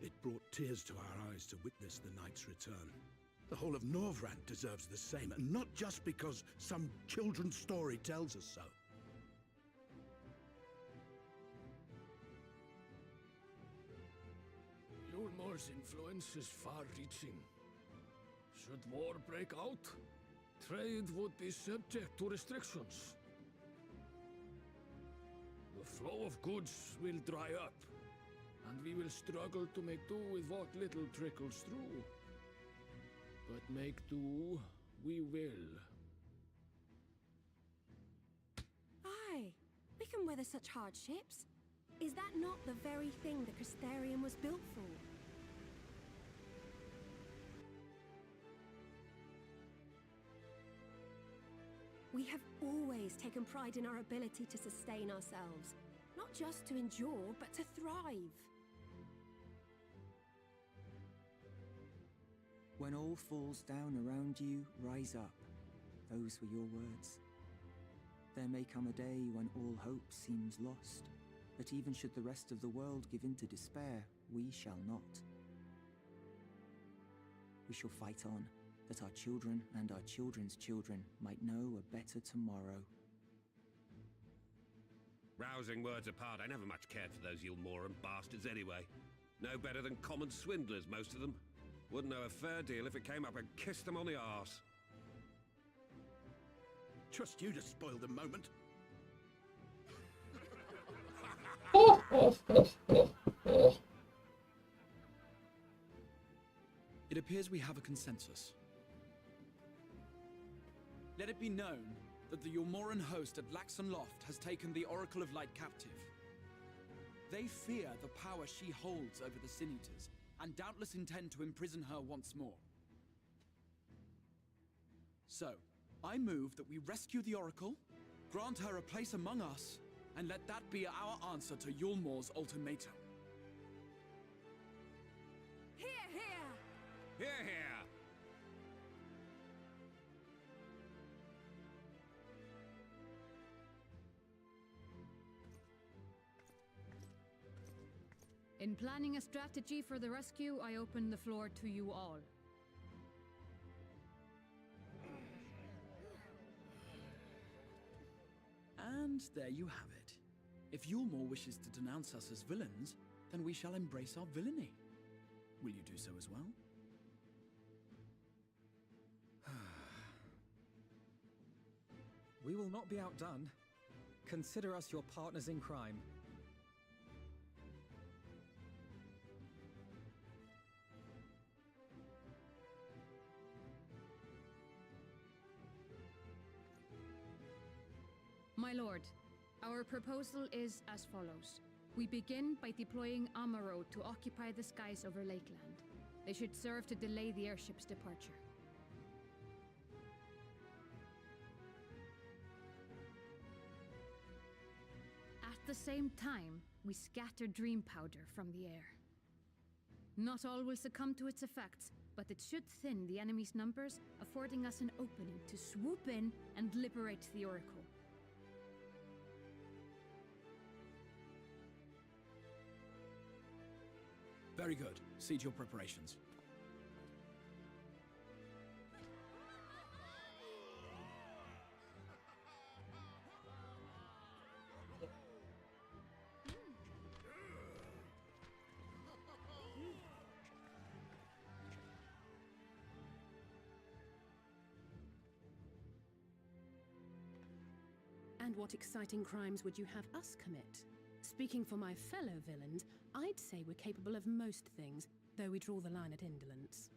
It brought tears to our eyes to witness the knight's return. The whole of Norvrand deserves the same, and not just because some children's story tells us so. Yulmore's influence is far-reaching. Should war break out, trade would be subject to restrictions. The flow of goods will dry up, and we will struggle to make do with what little trickles through. But make do we will. Aye, we can weather such hardships. Is that not the very thing the Crystarium was built for? We have always taken pride in our ability to sustain ourselves. Not just to endure, but to thrive. When all falls down around you, rise up. Those were your words. There may come a day when all hope seems lost, but even should the rest of the world give in to despair, we shall not. We shall fight on, that our children and our children's children might know a better tomorrow. Rousing words apart, I never much cared for those Yulmoran bastards anyway. No better than common swindlers, most of them. Wouldn't know a fair deal if it came up and kissed them on the arse. Trust you to spoil the moment. It appears we have a consensus. Let it be known that the Yulmoran host at Laxon Loft has taken the Oracle of Light captive. They fear the power she holds over the Sin Eaters, and doubtless intend to imprison her once more. So, I move that we rescue the Oracle, grant her a place among us, and let that be our answer to Yulmore's ultimatum. Hear, hear! Hear, hear! In planning a strategy for the rescue, I open the floor to you all. And there you have it. If Yulmore wishes to denounce us as villains, then we shall embrace our villainy. Will you do so as well? We will not be outdone. Consider us your partners in crime. My lord, our proposal is as follows. We begin by deploying Amaro to occupy the skies over Lakeland. They should serve to delay the airship's departure. At the same time, we scatter dream powder from the air. Not all will succumb to its effects, but it should thin the enemy's numbers, affording us an opening to swoop in and liberate the Oracle. Very good. See to your preparations. And what exciting crimes would you have us commit? Speaking for my fellow villains, I'd say we're capable of most things, though we draw the line at indolence.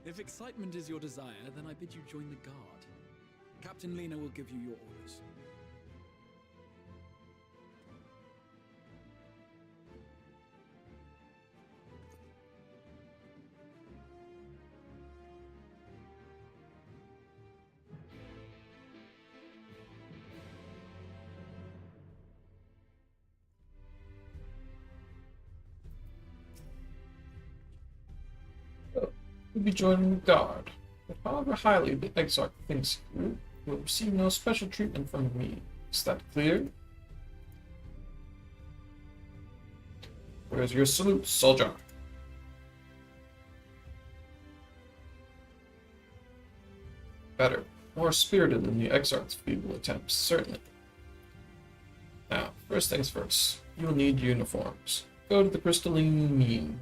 If excitement is your desire, then I bid you join the guard. Captain Lena will give you your orders. You'll be joining the guard, but however highly the Exarch thinks you, will receive no special treatment from me. Is that clear? Where's your salute, soldier? Better. More spirited than the Exarch's feeble attempts, certainly. Now, first things first, you'll need uniforms. Go to the Crystalline Mean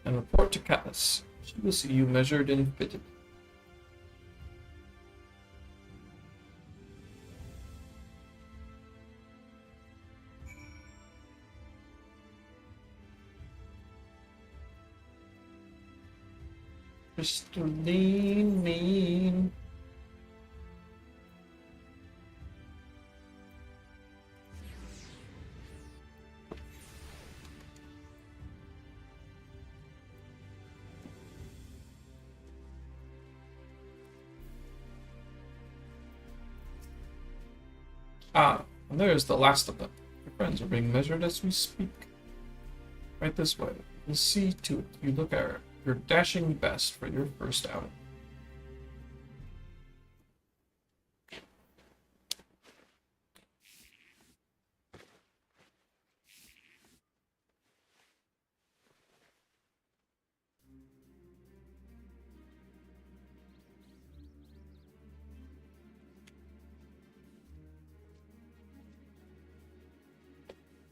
and report to Katniss. She will see you measured and fitted. Crystalline Mean. Ah, and there's the last of them. Your friends are being measured as we speak. Right this way. We'll see to it you look at your dashing best for your first outing.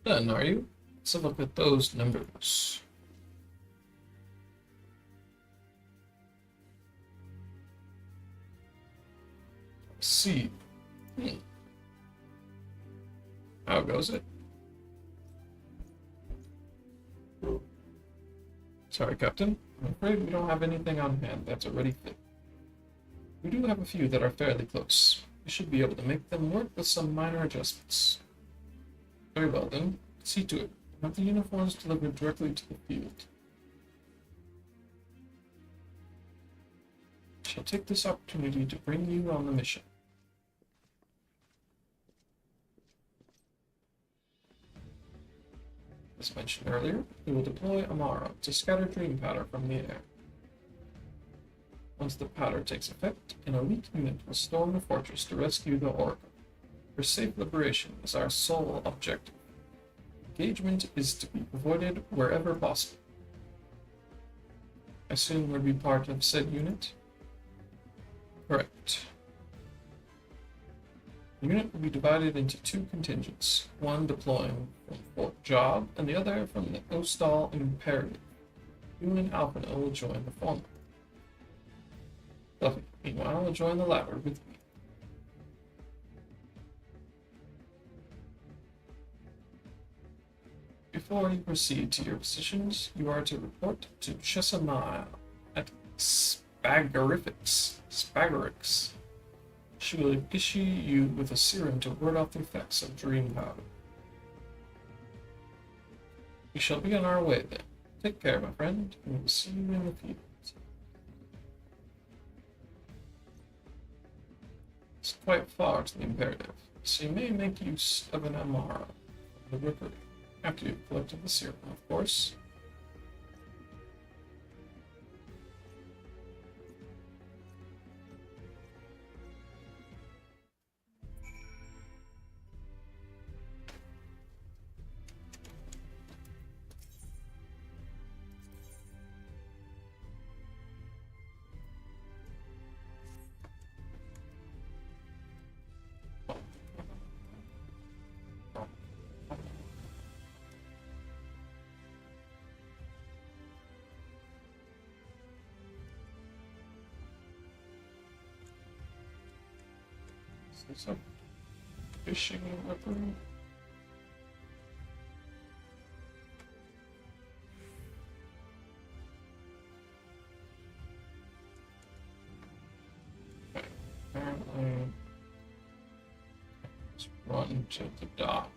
Done, are you? Let's have a look at those numbers. Let's see. How goes it? Sorry, Captain. I'm afraid we don't have anything on hand that's already fit. We do have a few that are fairly close. We should be able to make them work with some minor adjustments. Very well then, see to it. Have the uniforms delivered directly to the field. I shall take this opportunity to bring you on the mission. As mentioned earlier, we will deploy Amaro to scatter dream powder from the air. Once the powder takes effect, an elite unit will storm the fortress to rescue the Oracle. Your safe liberation is our sole objective. Engagement is to be avoided wherever possible. I assume we'll be part of said unit? Correct. The unit will be divided into two contingents, one deploying from Fort Job and the other from the Ostal Imperative. You and Alpina will join the former. Fluffy, meanwhile, will join the latter with me. Before you proceed to your positions, you are to report to Chesamile at Spagarifix. She will issue you with a serum to ward off the effects of dream powder. We shall be on our way then. Take care, my friend, and we'll see you in the field. It's quite far to the Imperative, so you may make use of an Amara from the rookery, after you've collected the serum, of course. Some fishing weapon. Okay, apparently, let's run to the dot.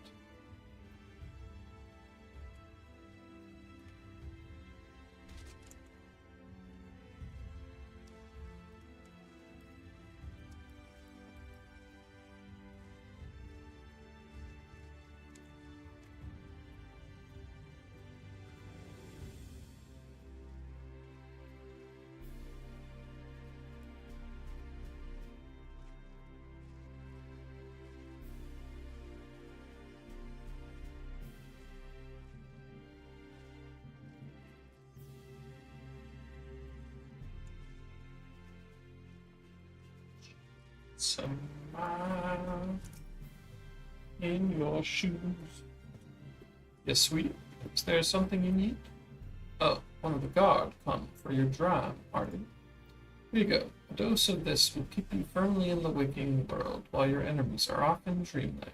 Smile in your shoes. Yes, sweetie. Is there something you need? Oh, one of the guard come for your dram, Marty. Here you go. A dose of this will keep you firmly in the waking world while your enemies are off in dreamland.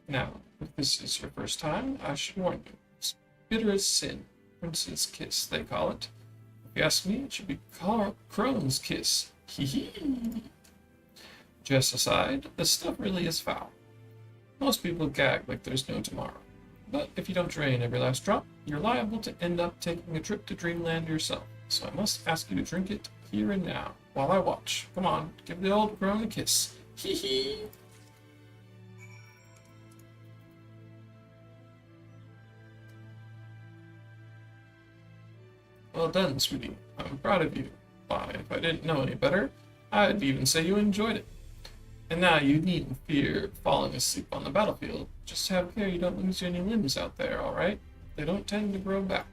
Now, if this is your first time, I should warn you. It's bitter as sin. Prince's kiss, they call it. If you ask me, it should be Crone's kiss. Hee hee. Jest aside, this stuff really is foul. Most people gag like there's no tomorrow. But if you don't drain every last drop, you're liable to end up taking a trip to Dreamland yourself. So I must ask you to drink it here and now, while I watch. Come on, give the old Crone a kiss. Hee hee. Well done, sweetie. I'm proud of you. Why, if I didn't know any better, I'd even say you enjoyed it. And now you needn't fear falling asleep on the battlefield. Just have care you don't lose any limbs out there, alright? They don't tend to grow back.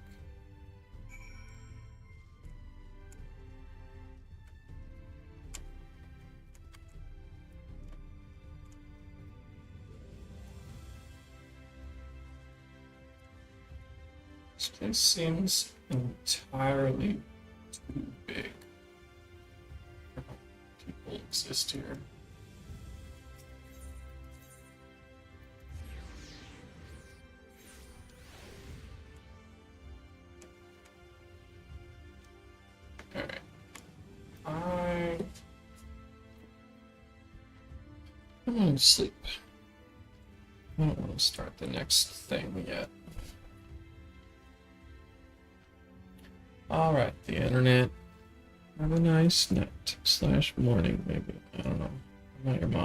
This place seems entirely too big. People exist here. Alright. I'm going to sleep. I don't want to start the next thing yet. Alright, the internet. Have a nice night / morning, maybe. I don't know. I'm not your mom.